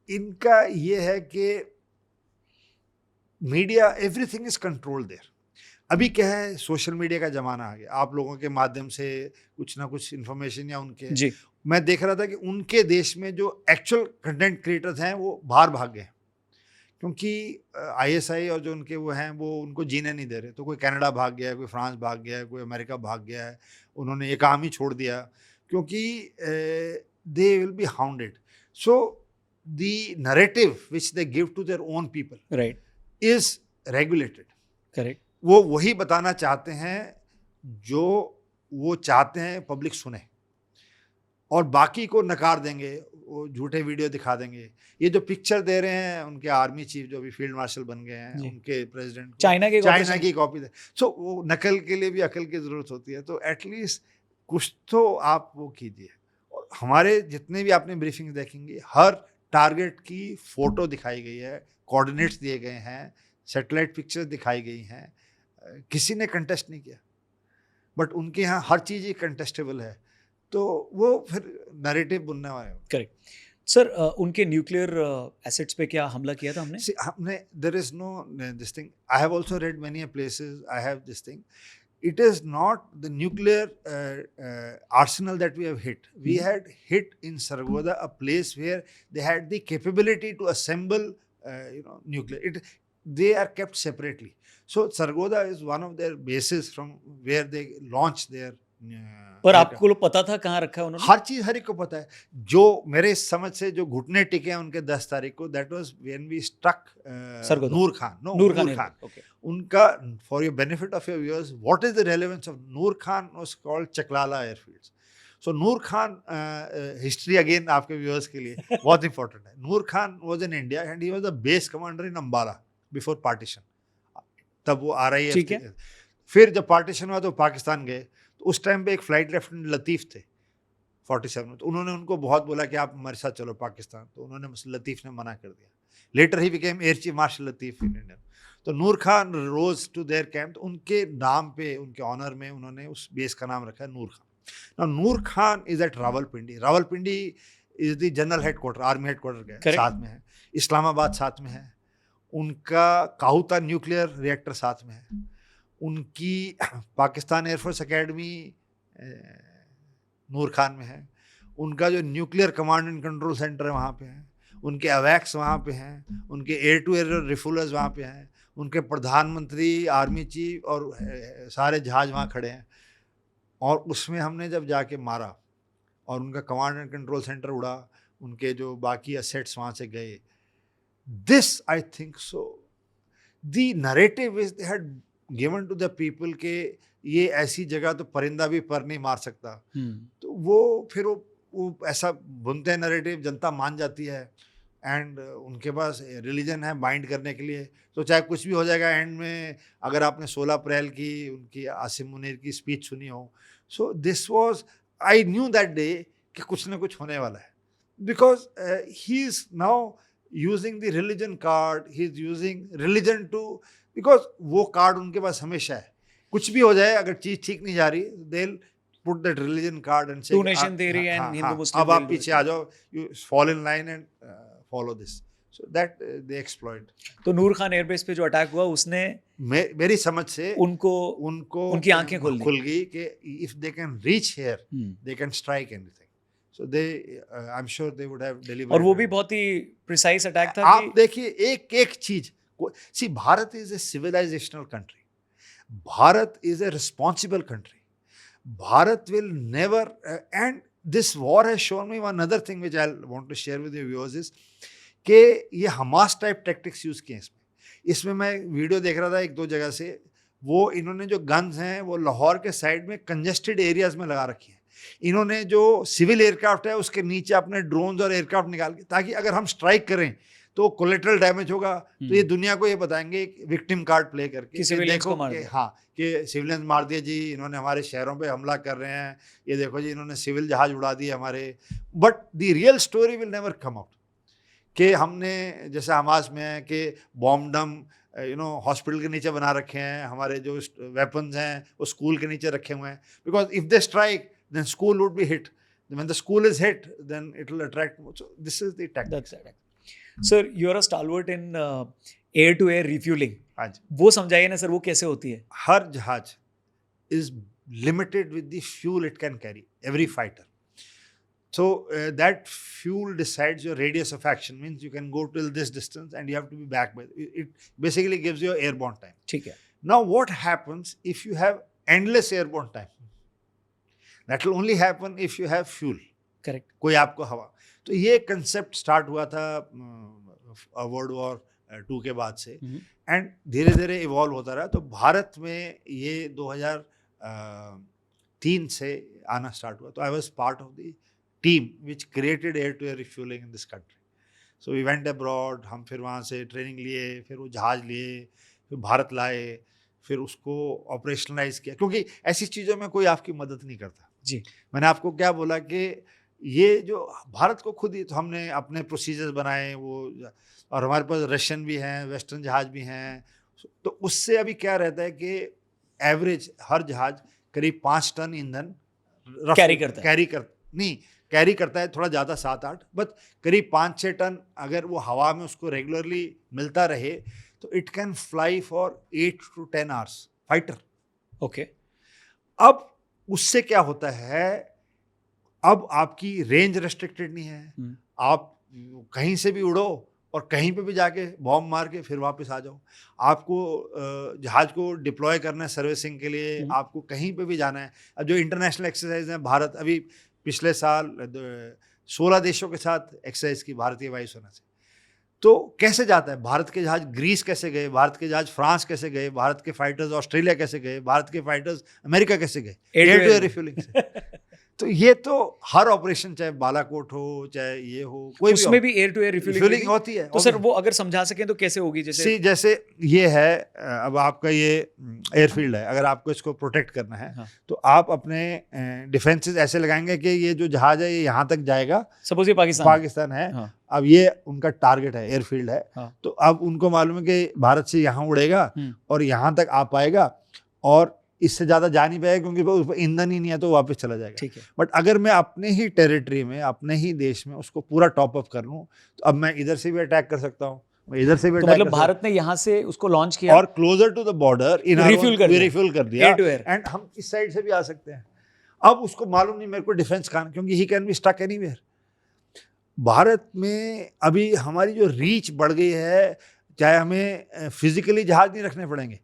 इनका ये है कि media, everything is controlled there. अभी क्या है, सोशल मीडिया का ज़माना आ गया, आप लोगों के माध्यम से कुछ ना कुछ इन्फॉर्मेशन या उनके जी। मैं देख रहा था कि उनके देश में जो एक्चुअल कंटेंट क्रिएटर्स हैं वो बाहर भाग गए, क्योंकि ISI और जो उनके वो हैं वो उनको जीने नहीं दे रहे। तो कोई कनाडा भाग गया है, कोई फ्रांस भाग गया है, कोई अमेरिका भाग गया है, उन्होंने ये काम ही छोड़ दिया, क्योंकि they will be hounded. So the narrative which they give to their own people right is regulated. Correct. वो वही बताना चाहते हैं जो वो चाहते हैं पब्लिक सुने, और बाकी को नकार देंगे, वो झूठे वीडियो दिखा देंगे। ये जो पिक्चर दे रहे हैं उनके आर्मी चीफ जो भी फील्ड मार्शल बन गए हैं, उनके प्रेसिडेंट को चाइना की कॉपी दे, सो वो नकल के लिए भी अकल की ज़रूरत होती है। तो एटलीस्ट कुछ तो आप वो कीजिए। और हमारे जितने भी आपने ब्रीफिंग देखेंगे, हर टारगेट की फ़ोटो दिखाई गई है, कोऑर्डिनेट्स दिए गए हैं, सैटेलाइट पिक्चर्स दिखाई गई हैं, किसी ने कंटेस्ट नहीं किया। बट उनके यहाँ हर चीज़ ही कंटेस्टेबल है, तो वो फिर नैरेटिव बुनने वाले। Correct sir. उनके न्यूक्लियर एसेट्स पे क्या हमला किया था हमने? हमने there is no this thing, I have also read many places, I have this thing, it is not the nuclear arsenal that we have hit. We had hit in Sargodha a place where they had the capability to assemble nuclear. They are kept separately. So Sargodha is one of their bases from where they launch their पर आपको पता था कहाँ रखा है उन्होंने? हर चीज हर एक को पता है। जो मेरे समझ से जो घुटने टिके हैं उनके 10 तारीख को, that was when we struck Noor Khan. उनका, for your benefit of your viewers, what is the relevance of Noor Khan was called Chaklala airfields. So Noor Khan, history again आपके व्यूअर्स के लिए बहुत इंपॉर्टेंट है। Noor Khan was in India and he was the base commander in Ambala before partition. तब वो RIF थे। फिर जब पार्टीशन हुआ तो पाकिस्तान गए, तो उस टाइम पे एक फ्लाइट लेफ्टिनेंट लतीफ़ थे 47 में, तो उन्होंने उनको बहुत बोला कि आप हमारे साथ चलो पाकिस्तान, तो उन्होंने लतीफ़ ने मना कर दिया। Later he became air chief marshal Latif in India. तो Noor Khan rose to their camp, तो उनके नाम पे, उनके ऑनर में उन्होंने उस बेस का नाम रखा है Noor Khan. Now Noor Khan is at Rawalpindi. Rawalpindi is the general headquarters, army headquarters के साथ में है। इस्लामाबाद साथ में है, उनका काहुता न्यूक्लियर रिएक्टर साथ में है, उनकी पाकिस्तान एयरफोर्स एकेडमी नूर खान में है, उनका जो nuclear command and control centre है वहाँ पे है, उनके अवैक्स वहाँ पे हैं, उनके एयर टू एयर रिफुलर्स वहाँ पे हैं, उनके प्रधानमंत्री, आर्मी चीफ और सारे जहाज वहाँ खड़े हैं। और उसमें हमने जब जाके मारा और उनका कमांड एंड कंट्रोल सेंटर उड़ा, उनके जो बाकी असेट्स वहाँ से गए, this I think so the narrative is they had given to the people के ये ऐसी जगह तो परिंदा भी पर नहीं मार सकता। तो वो फिर वो ऐसा बुनते हैं नरेटिव, जनता मान जाती है, एंड उनके पास रिलीजन है बाइंड करने के लिए, तो चाहे कुछ भी हो जाएगा एंड में। अगर आपने 16 अप्रैल की उनकी आसिम मुनीर की स्पीच सुनी हो, so this was, I knew that day कि कुछ ना कुछ होने वाला है, because he is now using the religion card, he is using religion too, because वो कार्ड उनके पास हमेशा है। कुछ भी हो जाए, अगर चीज ठीक नहीं जा रही, they will put that religion card and say two nation theory and Hindu Muslim, अब आप पीछे आ जाओ, you fall in line and follow this, so that they exploit. तो नूर खान एयरबेस पे जो अटैक हुआ, उसने मेरी समझ से उनको उनकी आंखें खुल गई कि if they can reach here, they can strike anything. So they, I'm sure they would have delivered. और वो भी बहुत ही प्रिसाइज अटैक था। आप देखिए एक एक चीज, see Bharat is a civilisational country, Bharat is a responsible country, Bharat will never, and this war has shown me one other thing which I want to share with your viewers is कि ये हमास टाइप टैक्टिक्स यूज किए इसमें। इसमें मैं वीडियो देख रहा था एक दो जगह से, वो इन्होंने जो गन्स हैं वो लाहौर के साइड में कंजेस्टेड एरियाज में लगा रखी हैं। इन्होंने जो सिविल एयरक्राफ्ट है उसके नीचे अपने ड्रोन्स और एयरक्राफ्ट निकाल के, ताकि अगर हम स्ट्राइक करें तो कोलेटरल डैमेज होगा, तो ये दुनिया को ये बताएंगे विक्टिम कार्ड प्ले करके कि देखो को मार कि दिया। हाँ कि सिविलियंस मार दिया जी, इन्होंने हमारे शहरों पे हमला कर रहे हैं, ये देखो जी इन्होंने सिविल जहाज उड़ा दिए हमारे। But the real story will never come out कि हमने जैसे हमास में है कि बॉम्बडम हॉस्पिटल के नीचे बना रखे हैं, हमारे जो वेपन्स हैं वो स्कूल के नीचे रखे हुए हैं, because if they strike then school would be hit, when the school is hit then it will attract more. So this is the tactic. That's right. Sir, you are a stalwart in air to air refueling. हाँ जी, वो समझाइए ना सर, वो कैसे होती है? हर जहाज is limited with the fuel it can carry, every fighter. So that fuel decides your radius of action, means you can go till this distance and you have to be back by it basically gives you airborne time. ठीक है. Now what happens if you have endless airborne time? That will only happen if you have fuel. Correct. कोई आपको हवा, तो ये कंसेप्ट स्टार्ट हुआ था वर्ल्ड वॉर 2 के बाद से, एंड धीरे धीरे इवॉल्व होता रहा। तो भारत में ये 2003 से आना स्टार्ट हुआ। तो I was part of the team which created air to air refuelling in this country. So we went abroad, हम फिर वहाँ से ट्रेनिंग लिए, फिर वो जहाज लिए, फिर भारत लाए, फिर उसको ऑपरेशनलाइज किया, क्योंकि ऐसी चीज़ों में कोई आपकी मदद नहीं करता जी। मैंने आपको क्या बोला कि ये जो भारत को खुद ही, तो हमने अपने प्रोसीजर्स बनाए वो, और हमारे पास रशियन भी हैं, वेस्टर्न जहाज भी हैं। तो उससे अभी क्या रहता है कि एवरेज हर जहाज करीब 5 टन ईंधन कैरी करता है। कैरी करता है थोड़ा ज़्यादा 7-8, बट करीब 5-6 टन अगर वो हवा में उसको रेगुलरली मिलता रहे तो it can fly for 8 to 10 hours fighter. Okay. अब उससे क्या होता है, अब आपकी रेंज रेस्ट्रिक्टेड नहीं है, आप कहीं से भी उड़ो और कहीं पे भी जाके बॉम्ब मार के फिर वापस आ जाओ। आपको जहाज को डिप्लॉय करना है सर्विसिंग के लिए, आपको कहीं पे भी जाना है। अब जो इंटरनेशनल एक्सरसाइज है, भारत अभी पिछले साल 16 देशों के साथ एक्सरसाइज की भारतीय वायुसेना से। तो कैसे जाता है भारत के जहाज? ग्रीस कैसे गए, भारत के जहाज फ्रांस कैसे गए, भारत के फाइटर्स ऑस्ट्रेलिया कैसे गए, भारत के फाइटर्स अमेरिका कैसे गए? एयर टू एयर रिफ्यूलिंग से। तो ये तो हर ऑपरेशन, चाहे बालाकोट हो चाहे ये हो, कोई उसमें भी एयर टू एयर रिफ्यूलिंग होती है। तो सर वो अगर समझा सकें तो कैसे होगी? जैसे ये है, अब आपका ये एयरफील्ड है, अगर आपको इसको प्रोटेक्ट करना है, हाँ, तो आप अपने डिफेंसेस ऐसे लगाएंगे कि ये जो जहाज है ये यहाँ तक जाएगा। सपोज ये पाकिस्तान है, हाँ, अब ये उनका टारगेट है, एयरफील्ड है, हाँ, तो अब उनको मालूम है कि भारत से यहाँ उड़ेगा और यहाँ तक आ पाएगा और इससे ज़्यादा जा नहीं पाएगा क्योंकि उस पर ईंधन ही नहीं है, तो वापस चला जाएगा। ठीक है। बट अगर मैं अपने ही टेरिटरी में, अपने ही देश में उसको पूरा टॉप अप कर लूँ, तो अब मैं इधर से भी अटैक कर सकता हूँ, मैं इधर से भी तो मतलब भारत ने यहाँ से उसको लॉन्च किया और closer to the border refuel कर दिया एंड हम इस साइड से भी आ सकते हैं। अब उसको मालूम नहीं मेरे को डिफेंस कहाँ, क्योंकि he can be stuck anywhere. Bharat में अभी हमारी जो रीच बढ़ गई है, चाहे हमें फिजिकली जहाज नहीं रखने पड़ेंगे।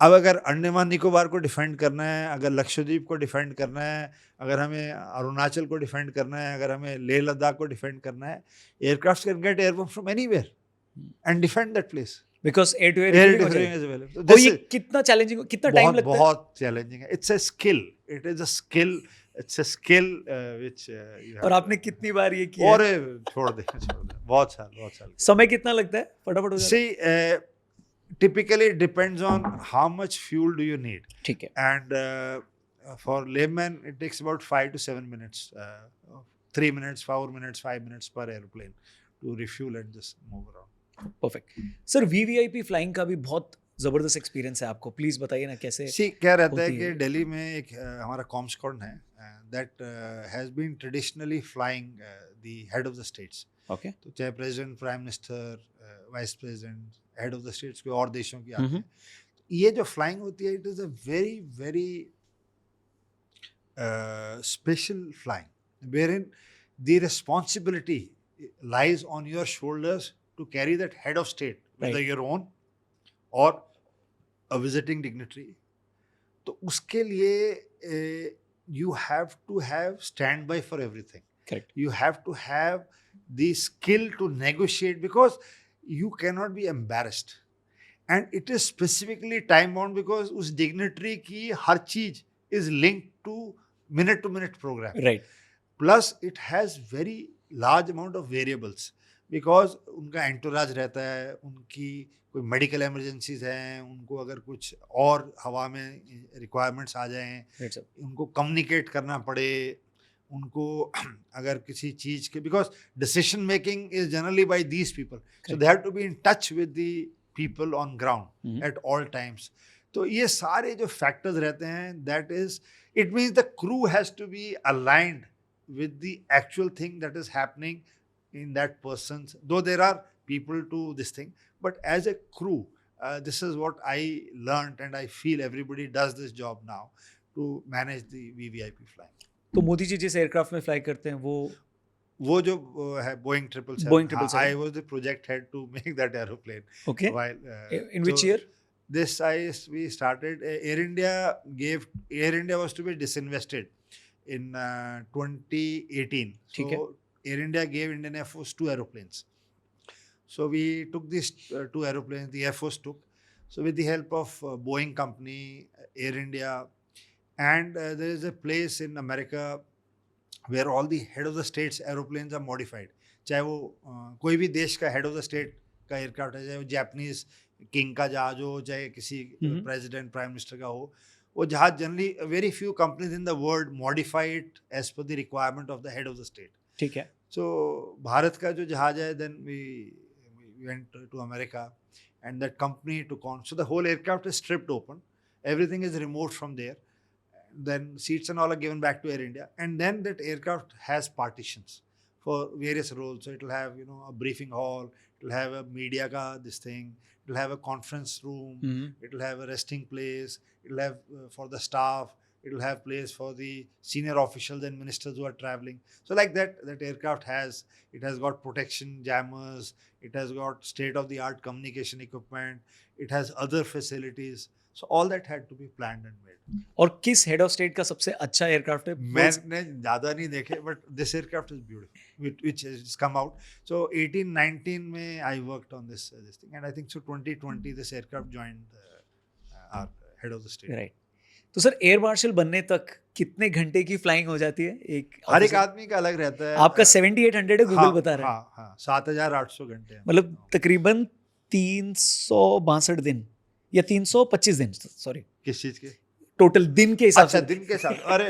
अब अगर अंडमान निकोबार को डिफेंड करना है, अगर लक्षद्वीप को डिफेंड करना है, अगर हमें अरुणाचल को डिफेंड करना है, अगर हमें लेह लद्दाख को डिफेंड करना है, aircraft can get airborne from anywhere and defend that place because air to air is available. तो ये कितना चैलेंजिंग, कितना टाइम लगता है? बहुत चैलेंजिंग है। It's a skill, it is a skill, it's a skill which और आपने कितनी बार ये किया? और छोड़ दे बहुत साल। समय कितना लगता है? फटाफट हो जाता है। See, typically it depends on how much fuel do you need. ठीक है। And for layman it takes about 5 to 7 minutes, 3 minutes, 4 minutes, 5 minutes per airplane to refuel and just move around. Perfect. Sir VVIP flying का भी बहुत जबरदस्त एक्सपीरियंस है आपको, प्लीज बताइए ना कैसे? क्या रहता है कि दिल्ली में एक हमारा कॉमस्कॉन है that has been traditionally flying the head of the states. Okay. तो चाहे president, prime minister, vice president, head of the states कोई और देशों की आते हैं, ये जो फ्लाइंग होती है it is a very very special flying wherein the responsibility lies on your shoulders to carry that head of state whether your own or a visiting dignitary. तो उसके लिए you have to have standby for everything. Correct. You have to have the skill to negotiate because you cannot be embarrassed. And it is specifically time bound because उस डिग्नेटरी की हर चीज is linked to minute programme. Right. Plus it has very large amount of variables because उनका एंटोराज रहता है, उनकी कोई मेडिकल इमरजेंसीज हैं, उनको अगर कुछ और हवा में रिक्वायरमेंट्स आ जाएं, राइट सर. उनको कम्युनिकेट करना पड़े, उनको अगर किसी चीज़ के, because decision making is generally by these people, so they have to be in touch with the people on ground at all times. तो ये सारे जो फैक्टर्स रहते हैं, that is, it means the crew has to be aligned with the actual thing that is happening in that person's, though there are people to this thing, but as a crew, this is what I learned, and I feel everybody does this job now to manage the VVIP flying. तो मोदी जी जिस एयरक्राफ्ट में फ्लाई करते हैं वो जो है Boeing 777. Boeing 777. I was the project head to make that aeroplane. Okay. While in which year? This we started. Air India was to be disinvested in 2018. So Air India gave Indian Air Force 2 aeroplanes. So we took these 2 aeroplanes, the Air Force took. So with the help of Boeing company, Air India, and there is a place in America where all the head of the states aeroplanes are modified. चाहे वो कोई भी देश का head of the state का एयरक्राफ्ट है, चाहे वो जापानीज किंग का जहाज हो, चाहे किसी प्रेसिडेंट प्राइम मिनिस्टर का हो, वो जहाज generally very few companies in the world modify it as per the requirement of the head of the state. ठीक है. सो भारत का जो जहाज है, then we went to America and that company took on. So the whole aircraft is stripped open, everything is removed from there, then seats and all are given back to Air India, and then that aircraft has partitions for various roles. So it will have, a briefing hall, it will have a media ka this thing, it will have a conference room, it will have a resting place, it will have for the staff, it will have place for the senior officials and ministers who are traveling. So like that aircraft has got protection jammers, it has got state of the art communication equipment, it has other facilities. So all that had to be planned and made. और किस हेड ऑफ स्टेट का सबसे अच्छा एयरक्राफ्ट है? मैंने ज़्यादा नहीं देखे, but this aircraft is beautiful, which has come out. So 18-19 में I worked on this thing, and I think so 2020 this aircraft joined our head of the state. Right. तो सर एयर मार्शल बनने तक कितने घंटे की फ्लाइंग हो जाती है? हर एक आदमी का अलग रहता है. आपका 7800 है, गूगल बता रहा है. हाँ 7,800 घंटे. मतलब तकरीबन 362 दिन या 325 दिन, सॉरी. किस चीज के? टोटल दिन के हिसाब से. दिन के साथ. अरे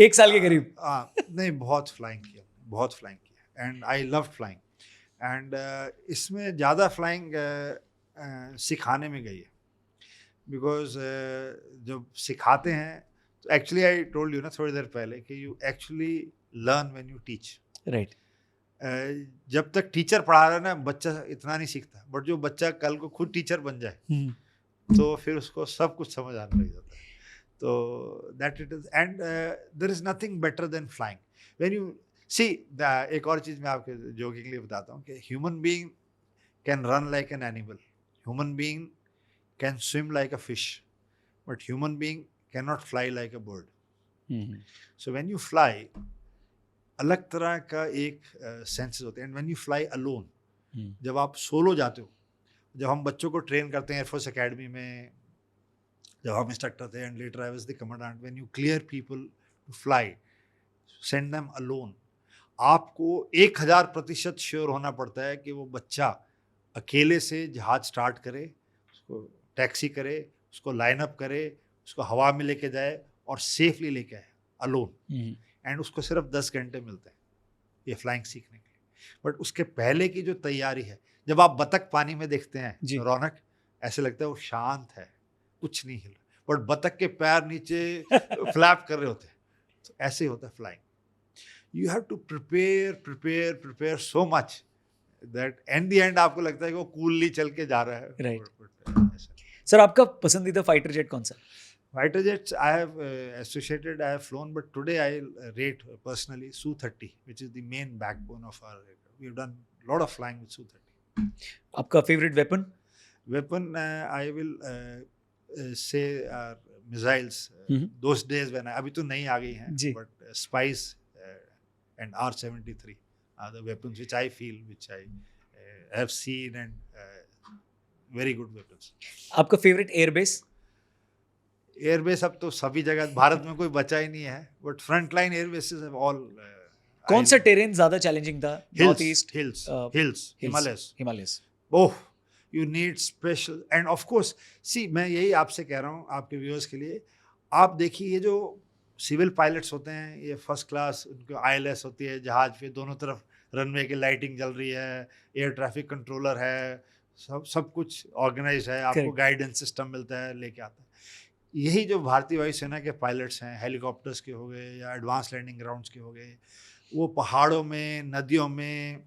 1 साल के करीब. नहीं, बहुत फ्लाइंग किया and I love flying. And इसमें ज़्यादा फ्लाइंग सिखाने में गई है, बिकॉज जब सिखाते हैं तो एक्चुअली आई टोल्ड यू ना थोड़ी देर पहले कि you actually learn when you teach. Right. जब तक टीचर पढ़ा रहा है ना, बच्चा इतना नहीं सीखता, बट जो बच्चा कल को खुद टीचर बन जाए तो फिर उसको सब कुछ समझ आने लग जाता है. तो that it is, and there is nothing better than flying. When you see, एक और चीज़ मैं आपके जोकिंगली बताता हूँ कि human being can run like an animal, human being can swim like a fish, but human being can not fly like a bird. So when you fly, अलग तरह का एक सेंसेस होते हैं. And when you fly alone, जब आप सोलो जाते हो, जब हम बच्चों को ट्रेन करते हैं एयरफोर्स एकेडमी में, जब हम इंस्ट्रक्टर थे and later I was the commandant, when you clear people to fly, send them alone, आपको 1000% श्योर होना पड़ता है कि वो बच्चा अकेले से जहाज स्टार्ट करे, उसको टैक्सी करे, उसको लाइन अप करे, उसको हवा में लेके जाए और सेफली लेके आए अलोन. एंड उसको सिर्फ 10 घंटे मिलते हैं ये फ्लाइंग सीखने के लिए. बट उसके पहले की जो तैयारी है, जब आप बतख पानी में देखते हैं रौनक, ऐसे लगता है वो शांत है, कुछ नहीं हिल रहा, बट बतख के पैर नीचे फ्लैप कर रहे होते हैं. तो ऐसे ही होता है flying. You have to prepare so much that at the end आपको लगता है कि वो कूलली चल के जा रहा है. राइट. सर आपका पसंदीदा फाइटर जेट कौन सा? Fighter jets, I have I have flown, but today I rate personally Su-30, which is the main backbone of our aircraft. We have done a lot of flying with Su-30. आपका favorite weapon? Weapon, I will say missiles. Those days when अभी तो नई आ गई हैं, but Spice and R-73 are the weapons which I feel, which I have seen and very good weapons. आपका फेवरेट एयरबेस? एयरबेस अब तो सभी जगह भारत में कोई बचा ही नहीं है, but front line airbases have all कौन सा टेरेन ज्यादा चैलेंजिंग था? North east, hills, Himalayas. Oh, you need special and of course see, मैं यही आपसे कह रहा हूँ आपके व्यूअर्स के लिए, आप देखिए ये जो सिविल पायलट्स होते हैं ये फर्स्ट क्लास, उनको ILS होती है, जहाज पे दोनों तरफ रनवे की लाइटिंग जल रही है, एयर ट्रैफिक कंट्रोलर है, सब कुछ ऑर्गेनाइज है, आपको Correct. गाइडेंस सिस्टम मिलता है, लेके आता है। यही जो भारतीय वायुसेना के पायलट्स हैं, हेलीकॉप्टर्स के हो गए या एडवांस लैंडिंग ग्राउंड्स के हो गए, वो पहाड़ों में, नदियों में,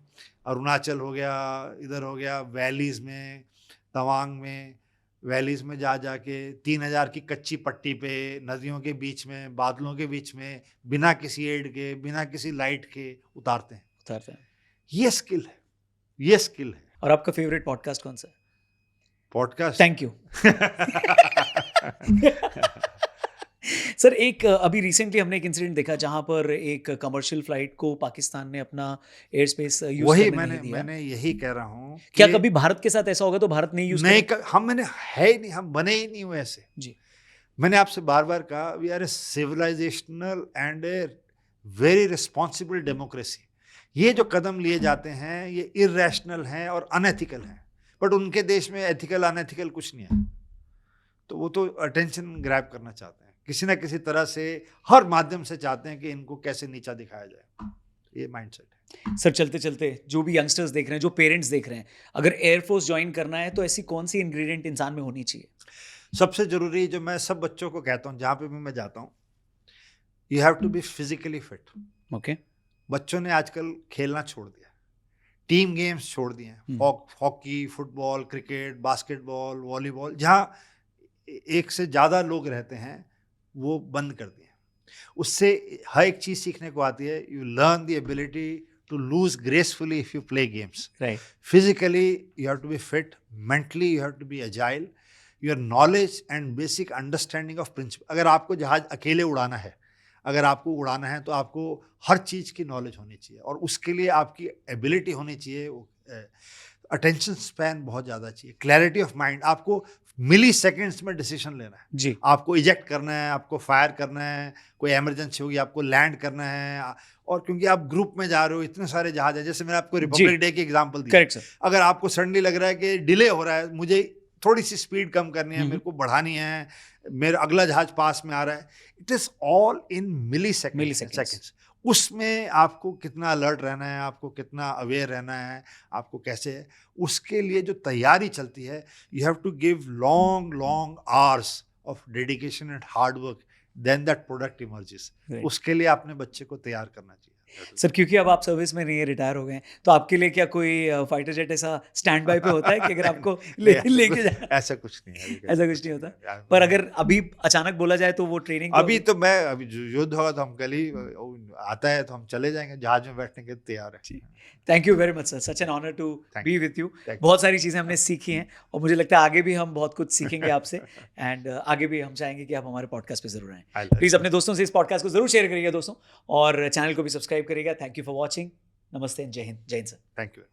अरुणाचल हो गया, इधर हो गया, वैलीज़ में, तवांग में, वैलीज़ में जा के 3000 की कच्ची पट्टी पे, नदियों के बीच में, बादलों के बीच में, बिना किसी एड के, बिना किसी लाइट के उतारते हैं। ये स्किल है, ये स्किल है। और आपका फेवरेट पॉडकास्ट कौन सा है? पॉडकास्ट? Thank you sir. एक अभी रिसेंटली हमने एक इंसिडेंट देखा जहां पर एक कमर्शियल फ्लाइट को पाकिस्तान ने अपना एयर स्पेस यूज वही करने नहीं दिया। मैंने यही कह रहा हूँ, क्या कभी भारत के साथ ऐसा होगा तो भारत नहीं यूज नहीं हम मैंने है ही नहीं, हम बने ही नहीं हुए ऐसे जी। मैंने आपसे बार बार कहा, we are a civilisational and a very responsible democracy. ये जो कदम लिए जाते हैं ये इरैशनल हैं और अनएथिकल हैं, बट उनके देश में एथिकल अनएथिकल कुछ नहीं है, तो वो तो अटेंशन ग्रैब करना चाहते हैं, किसी ना किसी तरह से हर माध्यम से चाहते हैं कि इनको कैसे नीचा दिखाया जाए, ये माइंडसेट है। सर चलते चलते जो भी यंगस्टर्स देख रहे हैं, जो पेरेंट्स देख रहे हैं, अगर एयरफोर्स ज्वाइन करना है तो ऐसी कौन सी इंग्रेडिएंट इंसान में होनी चाहिए? सबसे जरूरी, जो मैं सब बच्चों को कहता हूँ जहाँ पे भी मैं जाता हूँ, you have to be physically fit. Okay. बच्चों ने आजकल खेलना छोड़ दिया, टीम गेम्स छोड़ दिए हैं, hockey, football, cricket, basketball, volleyball, जहाँ एक से ज़्यादा लोग रहते हैं वो बंद कर दिए। उससे हर एक चीज़ सीखने को आती है। You learn the ability to lose gracefully if you play games. Right. Physically you have to be fit, mentally you have to be agile, your knowledge and basic understanding of principle. अगर आपको जहाज अकेले उड़ाना है, अगर आपको उड़ाना है तो आपको हर चीज़ की नॉलेज होनी चाहिए, और उसके लिए आपकी एबिलिटी होनी चाहिए, अटेंशन स्पैन बहुत ज़्यादा चाहिए, क्लैरिटी ऑफ माइंड। आपको मिली सेकेंड्स में डिसीजन लेना है जी। आपको इजेक्ट करना है, आपको फायर करना है, कोई इमरजेंसी होगी आपको लैंड करना है, और क्योंकि आप ग्रुप में जा रहे हो, इतने सारे जहाज हैं, जैसे मैंने आपको रिपब्लिक डे की एग्जांपल दी। Correct sir. अगर आपको सडनली लग रहा है कि डिले हो रहा है, मुझे थोड़ी सी स्पीड कम करनी है, मेरे को बढ़ानी है, मेरा अगला जहाज पास में आ रहा है, it is all in milliseconds. उसमें आपको कितना अलर्ट रहना है, आपको कितना अवेयर रहना है, आपको कैसे है, उसके लिए जो तैयारी चलती है, you have to give long long hours of dedication and hard work, then that product emerges. उसके लिए आपने बच्चे को तैयार करना चाहिए। सर क्योंकि अब आप सर्विस में नहीं है, रिटायर हो गए हैं, तो आपके लिए क्या कोई फाइटर जेट ऐसा स्टैंड बाय पे होता है कि अगर आपको लेके जाए? ऐसा कुछ नहीं है, ऐसा कुछ नहीं होता। पर अगर अभी अचानक बोला जाए तो वो ट्रेनिंग अभी तो मैं अभी युद्ध होगा तो हम कल ही आता है तो हम चले जाएंगे, जहाज में बैठने के तैयार है। Thank you very much sir, such an honour to be with you. बहुत सारी चीज़ें हमने सीखी हैं और मुझे लगता है आगे भी हम बहुत कुछ सीखेंगे आपसे, एंड आगे भी हम चाहेंगे कि आप हमारे पॉडकास्ट पे जरूर आएं। प्लीज़ अपने दोस्तों से इस पॉडकास्ट को जरूर शेयर करिएगा दोस्तों, और चैनल को भी सब्सक्राइब करिएगा। Thank you for watching. नमस्ते, जय हिंद। जय हिंद सर। Thank you.